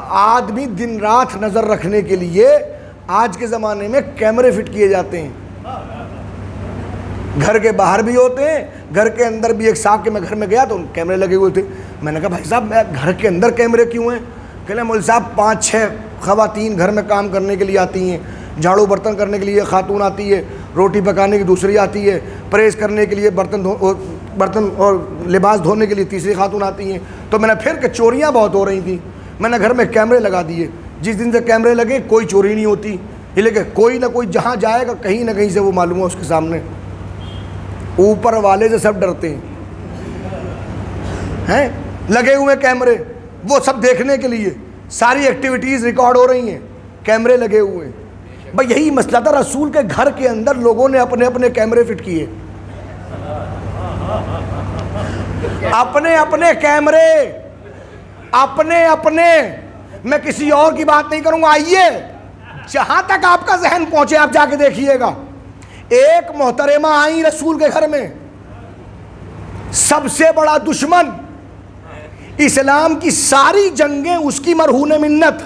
آدمی دن رات نظر رکھنے کے لیے آج کے زمانے میں کیمرے فٹ کیے جاتے ہیں، گھر کے باہر بھی ہوتے ہیں، گھر کے اندر بھی۔ ایک صاحب کے میں گھر میں گیا تو کیمرے لگے ہوئے تھے، میں نے کہا بھائی صاحب میں گھر کے اندر کیمرے کیوں ہیں؟ کہ مول صاحب 5-6 خواتین گھر میں کام کرنے کے لیے آتی ہیں، جھاڑو برتن کرنے کے لیے خاتون آتی ہے، روٹی پکانے کی دوسری آتی ہے، پریس کرنے کے لیے برتن اور لباس دھونے کے لیے تیسری خاتون آتی ہیں۔ تو میں نے پھر کہ چوریاں بہت ہو رہی تھیں، میں نے گھر میں کیمرے لگا دیے۔ جس دن سے کیمرے لگے کوئی چوری نہیں ہوتی، یہ لیکن کوئی نہ کوئی جہاں جائے گا کہیں نہ کہیں سے وہ معلوم ہو اس کے سامنے۔ اوپر والے سے سب ڈرتے ہیں، لگے ہوئے کیمرے، وہ سب دیکھنے کے لیے ساری ایکٹیویٹیز ریکارڈ ہو رہی ہیں، کیمرے لگے ہوئے ہیں۔ بھئی یہی مسئلہ تھا، رسول کے گھر کے اندر لوگوں نے اپنے اپنے کیمرے فٹ کیے، اپنے اپنے کیمرے، اپنے اپنے۔ میں کسی اور کی بات نہیں کروں گا، آئیے جہاں تک آپ کا ذہن پہنچے آپ جا کے دیکھیے گا۔ ایک محترمہ آئی رسول کے گھر میں، سب سے بڑا دشمن، اسلام کی ساری جنگیں اس کی مرہون منت۔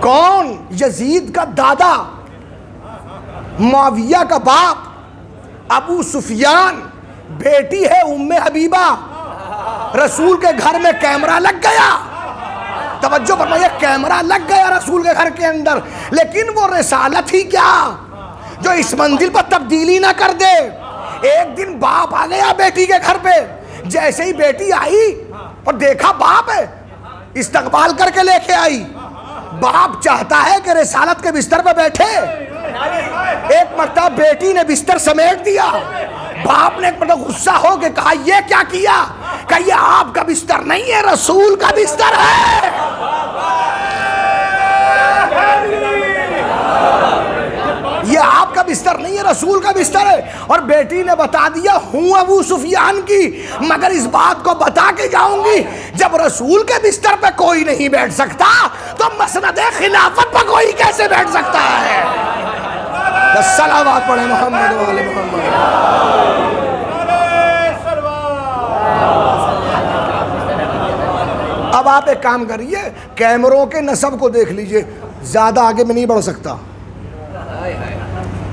کون؟ یزید کا دادا، معاویہ کا باپ، ابو سفیان، بیٹی ہے ام حبیبہ۔ رسول کے گھر میں کیمرہ لگ گیا، توجہ فرمائیے، کیمرہ لگ گیا رسول کے گھر کے اندر، لیکن وہ رسالت ہی کیا جو اس منزل پر تبدیلی نہ کر دے۔ ایک دن باپ آ گیا بیٹی کے گھر پہ، جیسے ہی بیٹی آئی اور دیکھا باپ ہے، استقبال کر کے لے کے آئی۔ باپ چاہتا ہے کہ رسالت کے بستر پہ بیٹھے، ایک مرتبہ بیٹی نے بستر سمیٹ دیا، باپ نے ایک مرتبہ غصہ ہو کے کہا یہ کیا کیا؟ کہ یہ آپ کا بستر نہیں ہے، رسول کا بستر ہے۔ یہ آپ کا بستر نہیں ہے، رسول کا بستر ہے۔ اور بیٹی نے بتا دیا ہوں ابو سفیان کی، مگر اس بات کو بتا کے جاؤں گی جب رسول کے بستر پہ کوئی نہیں بیٹھ سکتا تو مسند خلافت پہ کوئی کیسے بیٹھ سکتا ہے؟ صلوات پڑھیں محمد و آل محمد۔ اب آپ ایک کام کریے، کیمروں کے نصب کو دیکھ لیجئے، زیادہ آگے میں نہیں بڑھ سکتا،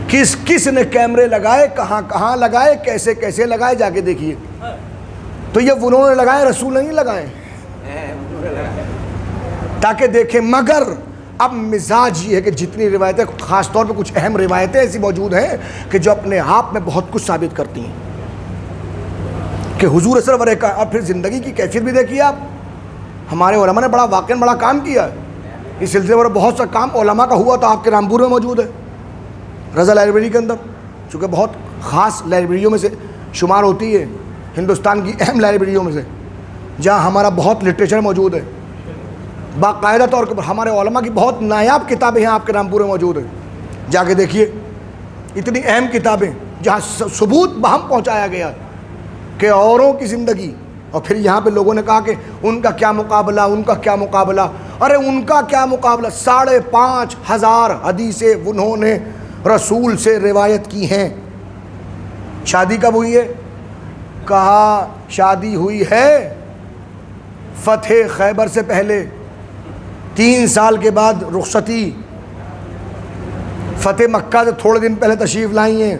کس کس نے کیمرے لگائے، کہاں کہاں لگائے، کیسے کیسے لگائے، جا کے دیکھیے۔ تو یہ انہوں نے لگائے، رسول نے نہیں لگائے، تاکہ دیکھیں۔ مگر اب مزاج یہ ہے کہ جتنی روایتیں، خاص طور پہ کچھ اہم روایتیں ایسی موجود ہیں کہ جو اپنے آپ میں بہت کچھ ثابت کرتی ہیں کہ حضور صلی اللہ علیہ وسلم، اور پھر زندگی کی کیفیت بھی دیکھیے آپ۔ ہمارے علماء نے واقعاً بڑا کام کیا ہے اس سلسلے میں، بہت سا کام علماء کا ہوا تو آپ کے رامپور میں موجود ہے، رضا لائبریری کے اندر، چونکہ بہت خاص لائبریریوں میں سے شمار ہوتی ہے، ہندوستان کی اہم لائبریریوں میں سے، جہاں ہمارا بہت لٹریچر موجود ہے، باقاعدہ طور پر ہمارے علماء کی بہت نایاب کتابیں ہیں آپ کے رامپور میں موجود ہیں، جا کے دیکھیے۔ اتنی اہم کتابیں جہاں ثبوت بہم پہنچایا گیا کہ اوروں کی زندگی، اور پھر یہاں پہ لوگوں نے کہا کہ ان کا کیا مقابلہ، ان کا کیا مقابلہ۔ ارے ان کا کیا مقابلہ، 5,500 حدیثیں انہوں نے رسول سے روایت کی ہیں۔ شادی کب ہوئی ہے؟ کہا شادی ہوئی ہے فتح خیبر سے پہلے، 3 سال کے بعد رخصتی، فتح مکہ سے تھوڑے دن پہلے تشریف لائی ہیں،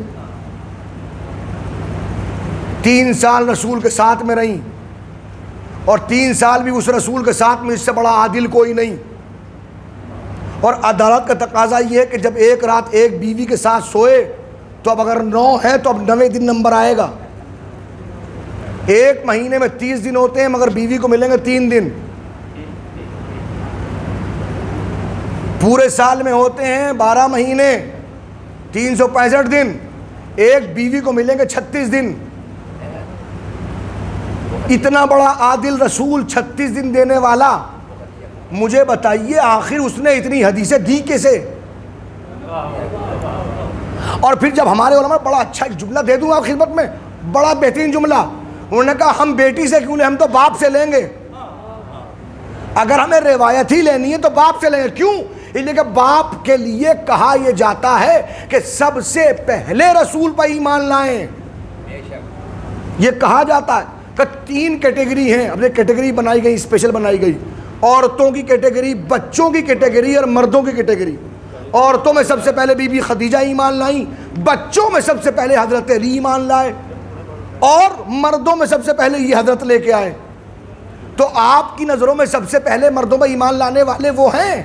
3 سال رسول کے ساتھ میں رہیں، اور 3 سال بھی اس رسول کے ساتھ میں اس سے بڑا عادل کوئی نہیں۔ اور عدالت کا تقاضا یہ ہے کہ جب ایک رات ایک بیوی کے ساتھ سوئے تو اب اگر 9 ہے تو اب 9ویں دن نمبر آئے گا۔ ایک مہینے میں 30 دن ہوتے ہیں مگر بیوی کو ملیں گے 3 دن، پورے سال میں ہوتے ہیں 12 مہینے 365 دن، ایک بیوی کو ملیں گے 36 دن۔ اتنا بڑا عادل رسول، 36 دن دینے والا، مجھے بتائیے آخر اس نے اتنی حدیثیں دی کیسے؟ اور پھر جب ہمارے علماء، بڑا اچھا ایک جملہ دے دوں آپ خدمت میں، بڑا بہترین جملہ، انہوں نے کہا ہم بیٹی سے کیوں لیں، ہم تو باپ سے لیں گے، اگر ہمیں روایت ہی لینی ہے تو باپ سے لیں گے۔ کیوں؟ اس لیے کہ باپ کے لیے کہا یہ جاتا ہے کہ سب سے پہلے رسول پر ایمان لائیں، یہ کہا جاتا ہے کہ 3 کیٹیگری ہیں، اب ایک کیٹیگری بنائی گئی، اسپیشل بنائی گئی، عورتوں کی کیٹیگری، بچوں کی کیٹیگری اور مردوں کی کیٹیگری۔ عورتوں میں سب سے پہلے بی بی خدیجہ ایمان لائیں، بچوں میں سب سے پہلے حضرت علی ایمان لائے، اور مردوں میں سب سے پہلے یہ حضرت لے کے آئے۔ تو آپ کی نظروں میں سب سے پہلے مردوں میں ایمان لانے والے وہ ہیں،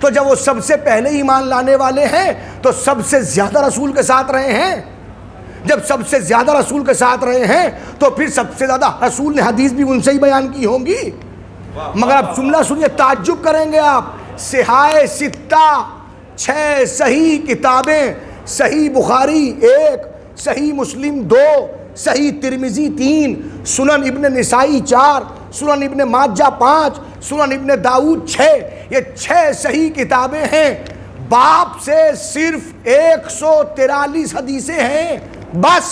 تو جب وہ سب سے پہلے ایمان لانے والے ہیں تو سب سے زیادہ رسول کے ساتھ رہے ہیں۔ جب سب سے زیادہ رسول کے ساتھ رہے ہیں تو پھر سب سے زیادہ رسول نے حدیث بھی ان سے ہی بیان کی ہوں گی۔ مگر اب جملہ سنیے، تعجب کریں گے آپ، صحاح 6 6 صحیح کتابیں، صحیح بخاری 1، صحیح مسلم 2، صحیح ترمذی 3، سنن ابن نسائی 4، سنن ابن ماجہ 5، سنن ابن داؤد 6، یہ 6 صحیح کتابیں ہیں۔ باپ سے صرف 143 حدیثیں ہیں بس،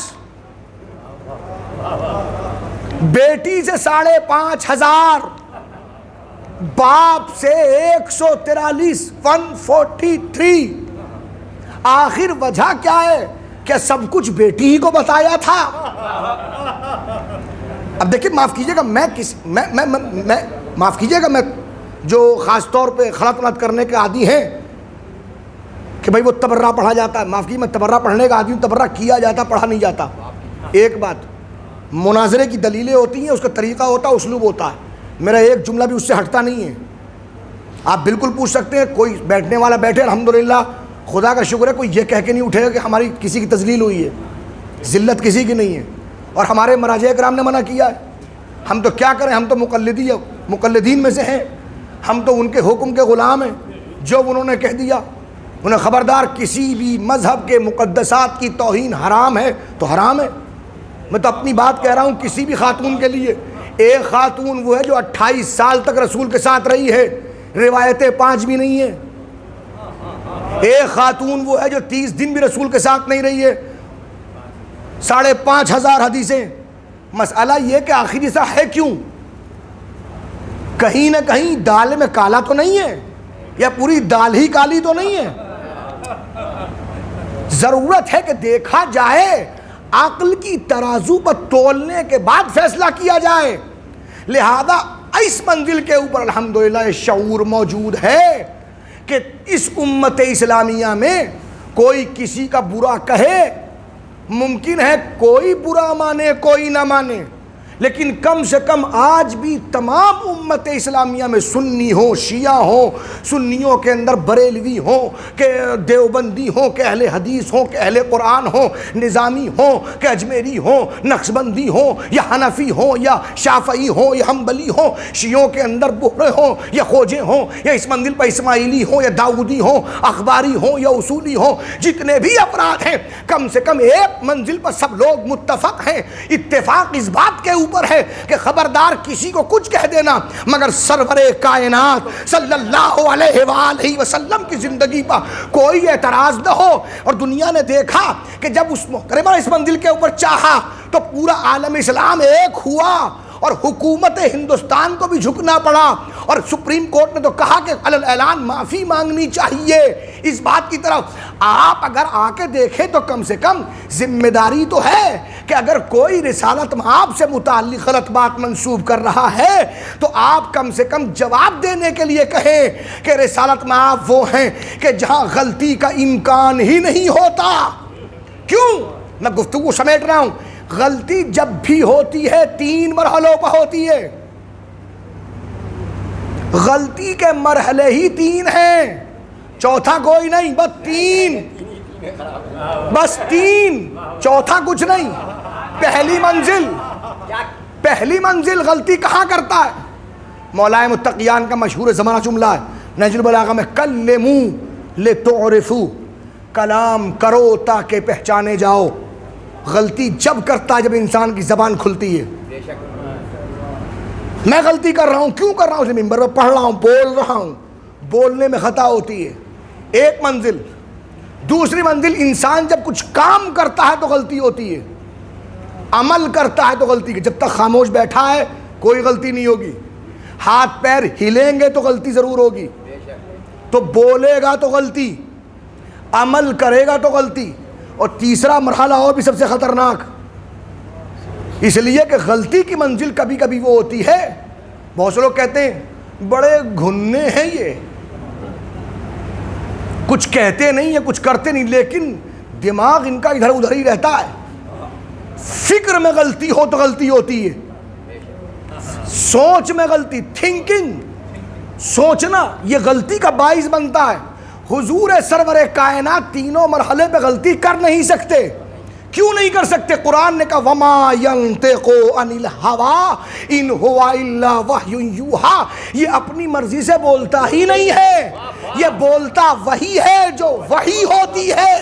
بیٹی سے 5,500، باپ سے 143، 143۔ آخر وجہ کیا ہے؟ کہ سب کچھ بیٹی ہی کو بتایا تھا۔ اب دیکھیں، معاف کیجئے گا، میں معاف کیجئے گا، میں جو خاص طور پہ خلط ملط کرنے کے عادی ہیں کہ بھائی وہ تبرہ پڑھا جاتا ہے، معاف کیجئے، میں تبرہ پڑھنے کا عادی ہوں، تبرہ کیا جاتا پڑھا نہیں جاتا۔ ایک بات، مناظرے کی دلیلیں ہوتی ہیں، اس کا طریقہ ہوتا ہے، اسلوب ہوتا ہے، میرا ایک جملہ بھی اس سے ہٹتا نہیں ہے۔ آپ بالکل پوچھ سکتے ہیں، کوئی بیٹھنے والا بیٹھے، الحمدللہ خدا کا شکر ہے، کوئی یہ کہہ کے نہیں اٹھے گا کہ ہماری کسی کی تذلیل ہوئی ہے، ذلت کسی کی نہیں ہے، اور ہمارے مراجع کرام نے منع کیا ہے۔ ہم تو کیا کریں، ہم تو مقلدین میں سے ہیں، ہم تو ان کے حکم کے غلام ہیں، جو انہوں نے کہہ دیا انہیں خبردار، کسی بھی مذہب کے مقدسات کی توہین حرام ہے تو حرام ہے۔ میں تو اپنی بات کہہ رہا ہوں، کسی بھی خاتون کے لیے، ایک خاتون وہ ہے جو 28 سال تک رسول کے ساتھ رہی ہے، روایتیں 5 بھی نہیں ہیں، ایک خاتون وہ ہے جو 30 دن بھی رسول کے ساتھ نہیں رہی ہے، 5,500 حدیثیں۔ مسئلہ یہ کہ آخر ایسا ہے کیوں؟ کہیں نہ کہیں دال میں کالا تو نہیں ہے، یا پوری دال ہی کالی تو نہیں ہے؟ ضرورت ہے کہ دیکھا جائے، عقل کی ترازو پر تولنے کے بعد فیصلہ کیا جائے۔ لہذا اس منزل کے اوپر الحمدللہ شعور موجود ہے کہ اس امت اسلامیہ میں کوئی کسی کا برا کہے، ممکن ہے کوئی برا مانے کوئی نہ مانے، لیکن کم سے کم آج بھی تمام امت اسلامیہ میں سنی ہوں، شیعہ ہوں، سنیوں کے اندر بریلوی ہوں کہ دیوبندی ہوں کہ اہل حدیث ہوں کہ اہل قرآن ہوں، نظامی ہوں کہ اجمیری ہوں، نقشبندی ہوں یا حنفی ہوں یا شافعی ہوں یا حنبلی ہوں، شیعوں کے اندر بہرے ہوں یا خوجے ہوں یا اس منزل پر اسماعیلی ہوں یا داؤدی ہوں، اخباری ہوں یا اصولی ہوں، جتنے بھی افراد ہیں کم سے کم ایک منزل پر سب لوگ متفق ہیں، اتفاق اس بات کے اوپر ہے کہ خبردار کسی کو کچھ کہہ دینا مگر سرور کائنات صلی اللہ علیہ وآلہ وسلم کی زندگی پر کوئی اعتراض نہ ہو۔ اور دنیا نے دیکھا کہ جب اس محترمہ اس منزل کے اوپر چاہا تو پورا عالم اسلام ایک ہوا اور حکومت ہندوستان کو بھی جھکنا پڑا، اور سپریم کورٹ نے تو کہا کہ علی الاعلان معافی مانگنی چاہیے اس بات کی طرف۔ آپ اگر آ کے دیکھیں تو کم سے کم ذمہ داری تو ہے کہ اگر کوئی رسالت مآب سے متعلق غلط بات منسوب کر رہا ہے تو آپ کم سے کم جواب دینے کے لیے کہیں کہ رسالت مآب وہ ہیں کہ جہاں غلطی کا امکان ہی نہیں ہوتا۔ کیوں؟ میں گفتگو سمیٹ رہا ہوں۔ غلطی جب بھی ہوتی ہے 3 مرحلوں پر ہوتی ہے، غلطی کے مرحلے ہی 3 ہیں، چوتھا کوئی نہیں، بس 3 چوتھا کچھ نہیں۔ پہلی منزل غلطی کہاں کرتا ہے؟ مولا متقیان کا مشہور زمانہ جملہ ہے نہج البلاغہ میں، کلموا لتعرفوا، کلام کرو تاکہ پہچانے جاؤ۔ غلطی جب کرتا ہے جب انسان کی زبان کھلتی ہے۔ میں غلطی کر رہا ہوں، کیوں کر رہا ہوں؟ اس ممبر پہ پڑھ رہا ہوں، بول رہا ہوں، بولنے میں خطا ہوتی ہے، ایک منزل۔ دوسری منزل، انسان جب کچھ کام کرتا ہے تو غلطی ہوتی ہے، عمل کرتا ہے تو غلطی ہے۔ جب تک خاموش بیٹھا ہے کوئی غلطی نہیں ہوگی، ہاتھ پیر ہلیں گے تو غلطی ضرور ہوگی، تو بولے گا تو غلطی، عمل کرے گا تو غلطی۔ اور تیسرا مرحلہ اور بھی سب سے خطرناک، اس لیے کہ غلطی کی منزل کبھی کبھی وہ ہوتی ہے، بہت سے لوگ کہتے ہیں بڑے گھنے ہیں یہ، کچھ کہتے نہیں ہیں کچھ کرتے نہیں، لیکن دماغ ان کا ادھر ادھر ہی رہتا ہے۔ فکر میں غلطی ہو تو غلطی ہوتی ہے، سوچ میں غلطی، تھنکنگ، سوچنا، یہ غلطی کا باعث بنتا ہے۔ حضور سرور کائنات تینوں مرحلے پہ غلطی کر نہیں سکتے۔ کیوں نہیں کر سکتے؟ قرآن نے کہا وَمَا يَنْطِقُ عَنِ الْهَوَىٰ إِنْ هُوَ إِلَّا وَحْيٌ يُوحَىٰ، یہ اپنی مرضی سے بولتا ہی نہیں ہے، یہ بولتا وہی ہے جو وحی ہوتی ہے۔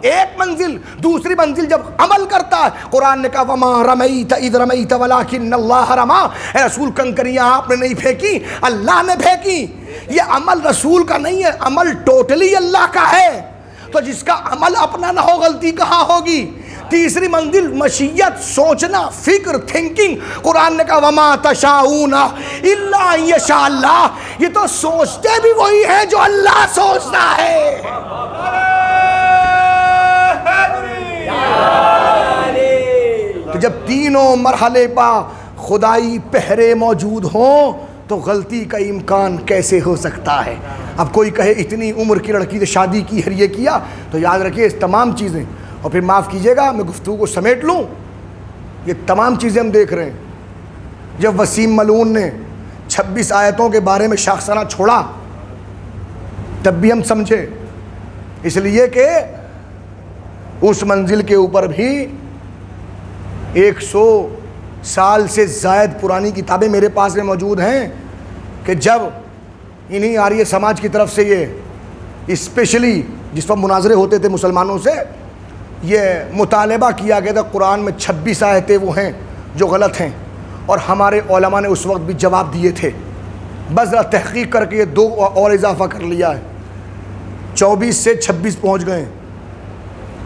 ایک منزل۔ دوسری منزل جب عمل کرتا ہے، قرآن نے کہا وَمَا رَمَيْتَ إِذْ رَمَيْتَ وَلَٰكِنَّ اللَّهَ رَمَىٰ، اے رسول کنکریاں آپ نے نہیں پھینکی، اللہ نے پھینکی۔ یہ عمل رسول کا نہیں ہے، عمل ٹوٹلی اللہ کا ہے، تو جس کا عمل اپنا نہ ہو غلطی کہاں ہوگی؟ تیسری منزل مشیت، سوچنا، فکر، تھنکنگ۔ قرآن نے کہا وَمَا تَشَاءُونَ إِلَّا أَن يَشَاءَ اللَّهُ، یہ تو سوچتے بھی وہی ہے جو اللہ سوچتا ہے۔ تو جب تینوں مرحلے پر خدائی پہرے موجود ہوں تو غلطی کا امکان کیسے ہو سکتا ہے؟ اب کوئی کہے اتنی عمر کی لڑکی سے شادی کی ہے، یہ کیا، تو یاد رکھیے اس تمام چیزیں، اور پھر معاف کیجیے گا میں گفتگو کو سمیٹ لوں، یہ تمام چیزیں ہم دیکھ رہے ہیں۔ جب وسیم ملعون نے 26 آیتوں کے بارے میں شاخسانہ چھوڑا تب بھی ہم سمجھے، اس لیے کہ اس منزل کے اوپر بھی 100 سال سے زائد پرانی کتابیں میرے پاس میں موجود ہیں کہ جب انہی آریہ سماج کی طرف سے یہ اسپیشلی جس پر مناظرے ہوتے تھے مسلمانوں سے، یہ مطالبہ کیا گیا تھا قرآن میں 26 آیتیں وہ ہیں جو غلط ہیں، اور ہمارے علماء نے اس وقت بھی جواب دیے تھے، بس ذرا تحقیق کر کے یہ 2 اور اضافہ کر لیا ہے، 24 سے 26 پہنچ گئے ہیں۔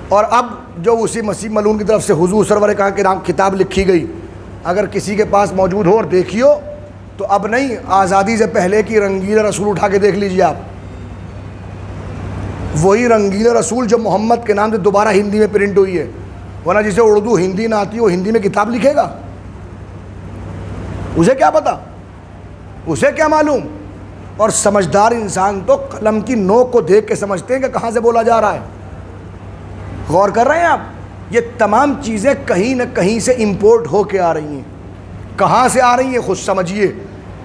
اور اب جو اسی مسیح ملعون کی طرف سے حضور سرور کہاں کے نام کتاب لکھی گئی، اگر کسی کے پاس موجود ہو اور دیکھیو تو اب نہیں، آزادی سے پہلے کی رنگیلا رسول اٹھا کے دیکھ لیجئے آپ، وہی رنگیلا رسول جو محمد کے نام سے دوبارہ ہندی میں پرنٹ ہوئی ہے، ورنہ جسے اردو ہندی نہ آتی وہ ہندی میں کتاب لکھے گا، اسے کیا پتا؟ اسے کیا معلوم؟ اور سمجھدار انسان تو قلم کی نوک کو دیکھ کے سمجھتے ہیں کہ کہاں سے بولا جا رہا ہے۔ غور کر رہے ہیں آپ؟ یہ تمام چیزیں کہیں نہ کہیں سے امپورٹ ہو کے آ رہی ہیں۔ کہاں سے آ رہی ہیں خود سمجھیے،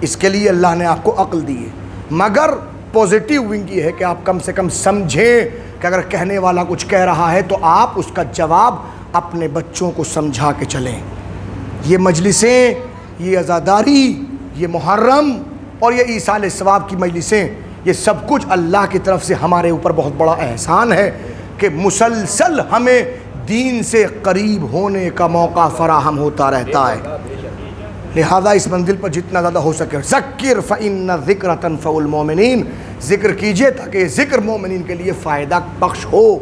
اس کے لیے اللہ نے آپ کو عقل دی ہے۔ مگر پوزیٹیو ونگ یہ ہے کہ آپ کم سے کم سمجھیں کہ اگر کہنے والا کچھ کہہ رہا ہے تو آپ اس کا جواب اپنے بچوں کو سمجھا کے چلیں۔ یہ مجلسیں، یہ عزاداری، یہ محرم اور یہ ایصال ثواب کی مجلسیں، یہ سب کچھ اللہ کی طرف سے ہمارے اوپر بہت بڑا احسان ہے کہ مسلسل ہمیں دین سے قریب ہونے کا موقع فراہم ہوتا رہتا ہے۔ لہذا اس منزل پر جتنا زیادہ ہو سکے ذکر فإن الذکر تنفع المؤمنین، ذکر کیجئے تاکہ یہ ذکر مومنین کے لیے فائدہ بخش ہو۔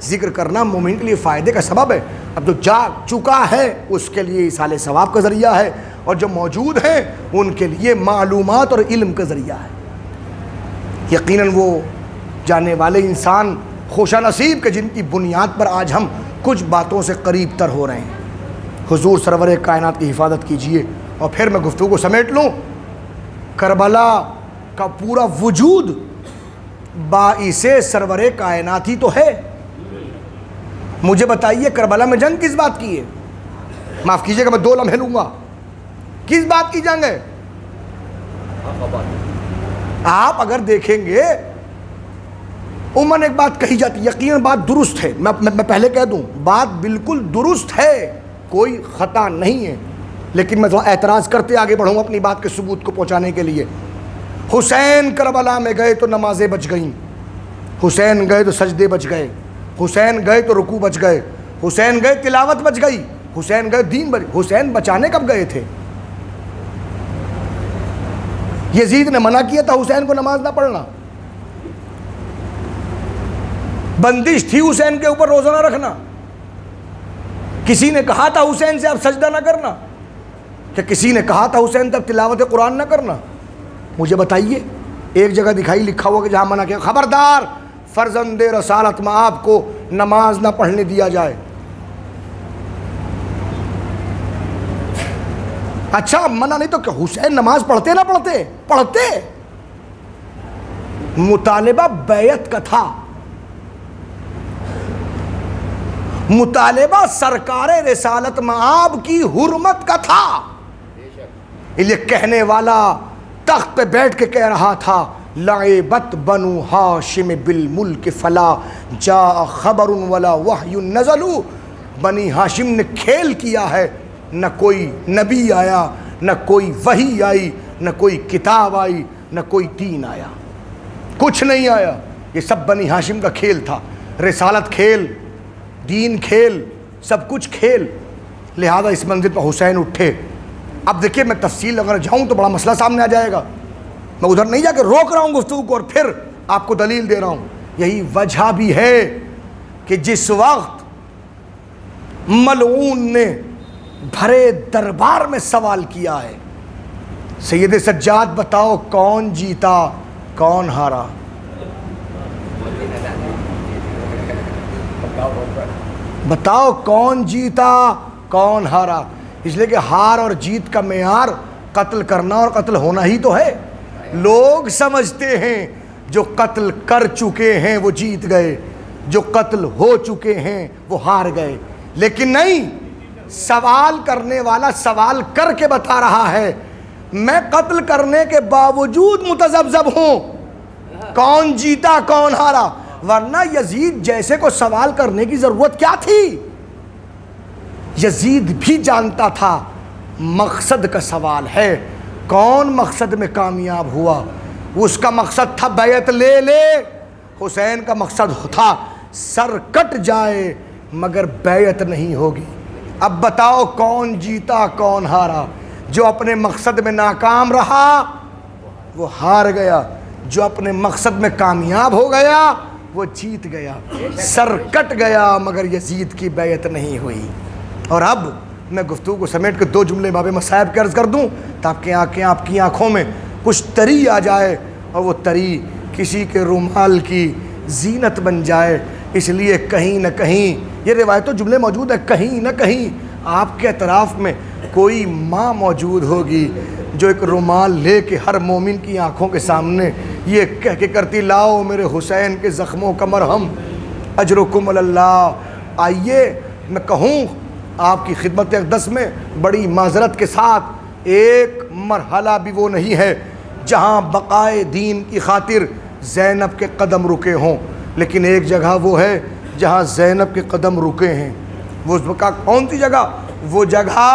ذکر کرنا مومن کے لیے فائدے کا سبب ہے۔ اب جو جاگ چکا ہے اس کے لیے ایصال ثواب کا ذریعہ ہے، اور جو موجود ہیں ان کے لیے معلومات اور علم کا ذریعہ ہے۔ یقیناً وہ جانے والے انسان خوشا نصیب کہ جن کی بنیاد پر آج ہم کچھ باتوں سے قریب تر ہو رہے ہیں۔ حضور سرور کائنات کی حفاظت کیجئے۔ اور پھر میں گفتگو کو سمیٹ لوں، کربلا کا پورا وجود باعث سرور کائنات ہی تو ہے۔ مجھے بتائیے کربلا میں جنگ کس بات کی ہے؟ معاف کیجئے کہ میں 2 لمحے لوں گا، کس بات کی جنگ ہے؟ آپ اگر دیکھیں گے عموماً ایک بات کہی جاتی، یقیناً بات درست ہے، میں پہلے کہہ دوں بات بالکل درست ہے، کوئی خطا نہیں ہے، لیکن میں تھوڑا اعتراض کرتے آگے بڑھوں اپنی بات کے ثبوت کو پہنچانے کے لیے۔ حسین کربلا میں گئے تو نمازیں بچ گئیں، حسین گئے تو سجدے بچ گئے، حسین گئے تو رکوع بچ گئے، حسین گئے تلاوت بچ گئی، حسین گئے دین بچ۔ حسین بچانے کب گئے تھے؟ یزید نے منع کیا تھا حسین کو نماز نہ پڑھنا، بندش تھی حسین کے اوپر روزہ نہ رکھنا، کسی نے کہا تھا حسین سے اب سجدہ نہ کرنا، کہ کسی نے کہا تھا حسین سے اب تلاوت قرآن نہ کرنا؟ مجھے بتائیے ایک جگہ دکھائی لکھا ہوا کہ جہاں منع کیا خبردار فرزند رسالت میں آپ کو نماز نہ پڑھنے دیا جائے؟ اچھا منع نہیں تو کہ حسین نماز پڑھتے نہ پڑھتے؟ پڑھتے۔ مطالبہ بیعت کا تھا، مطالبہ سرکار رسالت مآب کی حرمت کا تھا۔ یہ کہنے والا تخت پہ بیٹھ کے کہہ رہا تھا لعبت بنو ہاشم بالملک فلا جاء خبر ولا وحی نزل، بنی ہاشم نے کھیل کیا ہے، نہ کوئی نبی آیا، نہ کوئی وحی آئی، نہ کوئی کتاب آئی، نہ کوئی دین آیا، کچھ نہیں آیا۔ یہ سب بنی ہاشم کا کھیل تھا، رسالت کھیل، دین کھیل، سب کچھ کھیل۔ لہذا اس منزل پر حسین اٹھے۔ اب دیکھیے میں تفصیل اگر جاؤں تو بڑا مسئلہ سامنے آ جائے گا، میں ادھر نہیں جا کے روک رہا ہوں گفتگو کو اور پھر آپ کو دلیل دے رہا ہوں۔ یہی وجہ بھی ہے کہ جس وقت ملعون نے بھرے دربار میں سوال کیا ہے سید سجاد بتاؤ کون جیتا کون ہارا؟ بتاؤ کون جیتا کون ہارا؟ اس لیے کہ ہار اور جیت کا معیار قتل کرنا اور قتل ہونا ہی تو ہے۔ لوگ سمجھتے ہیں جو قتل کر چکے ہیں وہ جیت گئے، جو قتل ہو چکے ہیں وہ ہار گئے، لیکن نہیں، سوال کرنے والا سوال کر کے بتا رہا ہے میں قتل کرنے کے باوجود متذبذب ہوں، کون جیتا کون ہارا؟ ورنہ یزید جیسے کو سوال کرنے کی ضرورت کیا تھی؟ یزید بھی جانتا تھا مقصد کا سوال ہے، کون مقصد میں کامیاب ہوا؟ اس کا مقصد تھا بیعت لے لے، حسین کا مقصد تھا سر کٹ جائے مگر بیعت نہیں ہوگی۔ اب بتاؤ کون جیتا کون ہارا؟ جو اپنے مقصد میں ناکام رہا وہ ہار گیا، جو اپنے مقصد میں کامیاب ہو گیا وہ جیت گیا۔ سر کٹ گیا مگر یزید کی بیعت نہیں ہوئی۔ اور اب میں گفتگو کو سمیٹ کے 2 جملے باب مصائب کے عرض کر دوں تاکہ آپ کی آنکھوں میں کچھ تری آ جائے اور وہ تری کسی کے رومال کی زینت بن جائے۔ اس لیے کہیں نہ کہیں یہ روایت و جملے موجود ہے، کہیں نہ کہیں آپ کے اطراف میں کوئی ماں موجود ہوگی جو ایک رومال لے کے ہر مومن کی آنکھوں کے سامنے یہ کہہ کے کرتی لاؤ میرے حسین کے زخموں کا مرہم اجرکم اللہ. آئیے میں کہوں آپ کی خدمت اقدس میں بڑی معذرت کے ساتھ ایک مرحلہ بھی وہ نہیں ہے جہاں بقائے دین کی خاطر زینب کے قدم رکے ہوں، لیکن ایک جگہ وہ ہے جہاں زینب کے قدم رکے ہیں. وہ کون سی جگہ؟ وہ جگہ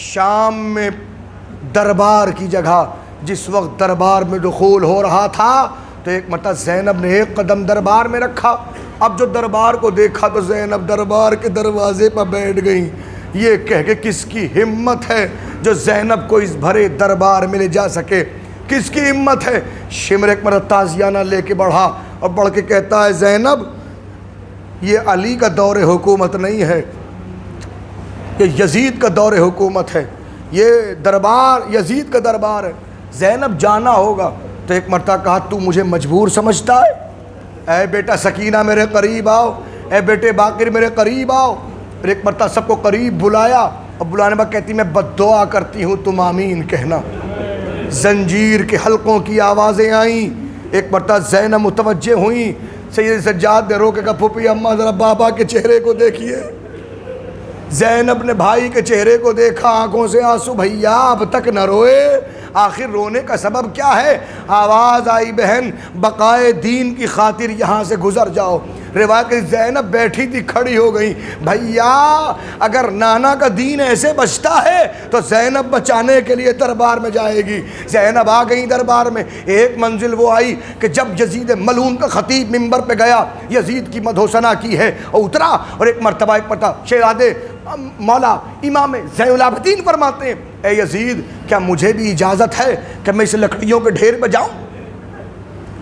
شام میں دربار کی جگہ. جس وقت دربار میں دخول ہو رہا تھا تو ایک مرتبہ زینب نے ایک قدم دربار میں رکھا. اب جو دربار کو دیکھا تو زینب دربار کے دروازے پر بیٹھ گئیں، یہ کہہ کے کس کی ہمت ہے جو زینب کو اس بھرے دربار میں لے جا سکے؟ کس کی ہمت ہے؟ شمر ایک مرتبہ تازیانہ لے کے بڑھا اور بڑھ کے کہتا ہے زینب یہ علی کا دور حکومت نہیں ہے، یہ یزید کا دور حکومت ہے، یہ دربار یزید کا دربار ہے، زینب جانا ہوگا. تو ایک مرتبہ کہا تو مجھے مجبور سمجھتا ہے؟ اے بیٹا سکینہ میرے قریب آؤ، اے بیٹے باقر میرے قریب آؤ. پھر ایک مرتبہ سب کو قریب بلایا اور بلانے بعد کہتی میں بد دعا کرتی ہوں تم آمین کہنا. زنجیر کے حلقوں کی آوازیں آئیں. ایک مرتبہ زینب متوجہ ہوئیں. سید سجاد نے روکے کہا پھوپھی اماں ذرا بابا کے چہرے کو دیکھیے. زینب نے بھائی کے چہرے کو دیکھا، آنکھوں سے آنسو. بھیا اب تک نہ روئے، آخر رونے کا سبب کیا ہے؟ آواز آئی بہن بقائے دین کی خاطر یہاں سے گزر جاؤ. روایت کہ زینب بیٹھی تھی کھڑی ہو گئی. بھیا اگر نانا کا دین ایسے بچتا ہے تو زینب بچانے کے لیے دربار میں جائے گی. زینب آ گئی دربار میں. ایک منزل وہ آئی کہ جب یزید ملعون کا خطیب منبر پہ گیا، یزید کی مدح و ثنا کی ہے اور اترا، اور ایک مرتبہ شہزادے مولا امام زین العابدین فرماتے ہیں اے یزید کیا مجھے بھی اجازت ہے کہ میں اس لکڑیوں کے ڈھیر پہ جاؤں؟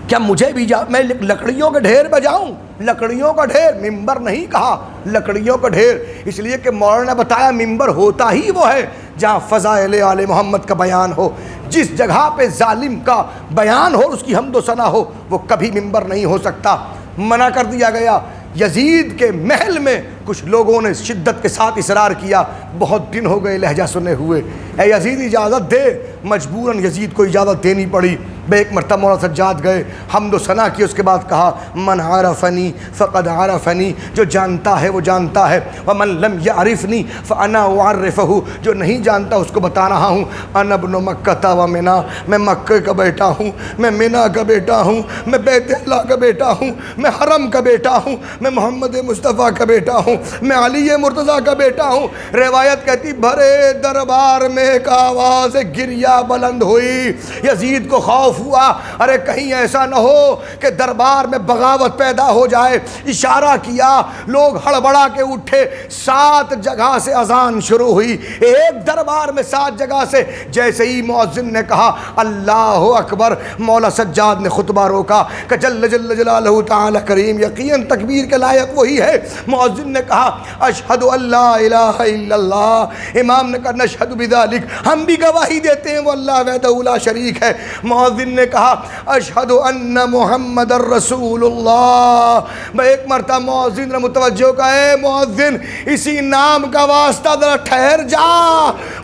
کیا مجھے بھی میں لکڑیوں کے ڈھیر پہ جاؤں؟ لکڑیوں کا ڈھیر، ممبر نہیں کہا، لکڑیوں کا ڈھیر. اس لیے کہ مولانا نے بتایا ممبر ہوتا ہی وہ ہے جہاں فضائل آل محمد کا بیان ہو. جس جگہ پہ ظالم کا بیان ہو، اس کی حمد و ثنا ہو، وہ کبھی ممبر نہیں ہو سکتا. منع کر دیا گیا. یزید کے محل میں کچھ لوگوں نے شدت کے ساتھ اصرار کیا. بہت دن ہو گئے لہجہ سنے ہوئے. اے یزید اجازت دے. مجبوراً یزید کو اجازت دینی پڑی. ایک مرتبہ مولانا سجاد گئے، حمد و ثنا کی. اس کے بعد کہا من عرفنی فقد عرفنی، جو جانتا ہے وہ جانتا ہے. ومن لم یعرفنی فانا اعرفہ، جو نہیں جانتا اس کو بتا رہا ہوں. انا ابن مکہ و منا، میں مکہ کا بیٹا ہوں، میں منا کا بیٹا ہوں، میں بیت اللہ کا بیٹا ہوں، میں حرم کا بیٹا ہوں، میں محمد مصطفیٰ کا بیٹا ہوں، میں علی مرتضیٰ کا بیٹا ہوں. روایت کہتی بھرے دربار میں ایک آواز گریہ بلند ہوئی. یزید کو خوف ہوا ارے کہیں ایسا نہ ہو کہ دربار میں بغاوت پیدا ہو جائے. اشارہ کیا، لوگ ہڑبڑا کے اٹھے. 7 جگہ سے اذان شروع ہوئی، ایک دربار میں 7 جگہ سے. جیسے ہی مؤذن نے کہا اللہ اکبر، مولا سجاد نے خطبہ روکا کہ جل جل جلالہ تعالی کریم، یقیناً تکبیر کے لائق وہی ہے. مؤذن نے کہا اشہد ان لا الہ الا اللہ. امام نے کہا نشہد بذالک، ہم بھی گواہی دیتے ہیں وہ اللہ وحدہ لا شریک ہے. مؤذن نے کہا اشہد ان محمد الرسول اللہ. میں ایک مرتبہ مؤذن نے متوجہ کہا اے مؤذن اسی نام کا واسطہ ذرا ٹھہر جا.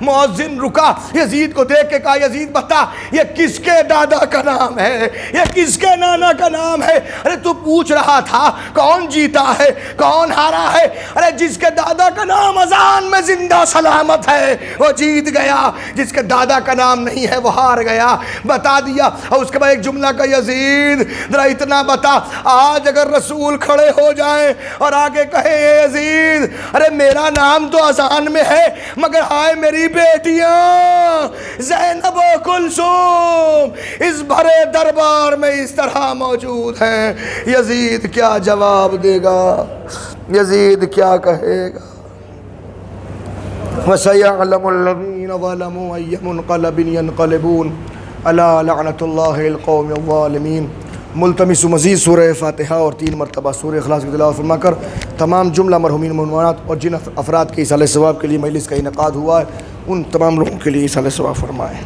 مؤذن رکا، یزید کو دیکھ کے کہا یزید بتا یہ کس کے دادا کا نام ہے، یہ کس کے نانا کا نام ہے؟ ارے تو پوچھ رہا تھا کون جیتا ہے کون ہارا ہے؟ ارے جس کے دادا کا نام اذان میں زندہ سلامت ہے وہ جیت گیا، جس کے دادا کا نام نہیں ہے وہ ہار گیا. بتا دیا. اور اس کے بعد ایک جملہ کا یزید ذرا اتنا بتا، آج اگر رسول کھڑے ہو جائیں اور آگے کہے اے یزید ارے میرا نام تو اذان میں ہے مگر ہائے میری بیٹیاں زینب و کلثوم اس بھرے دربار میں اس طرح موجود ہیں، یزید کیا جواب دے گا؟ یزید کیا کہے گا؟ وَسَيَعْلَمُ الَّذِينَ ظَلَمُوا أَيَّ مُنْقَلَبٍ يَنْقَلِبُونَ أَلَا لَعْنَةُ اللَّهِ الْقَوْمِ الظَّالِمِينَ. ملتمس مزید سورہ فاتحہ اور 3 مرتبہ سورہ اخلاص کی تلاوت فرما کر تمام جملہ مرحومین منوانات اور جن افراد کے ایصال ثواب کے لیے مجلس کا انعقاد ہوا ہے ان تمام لوگوں کے لیے ایصال ثواب فرمائیں.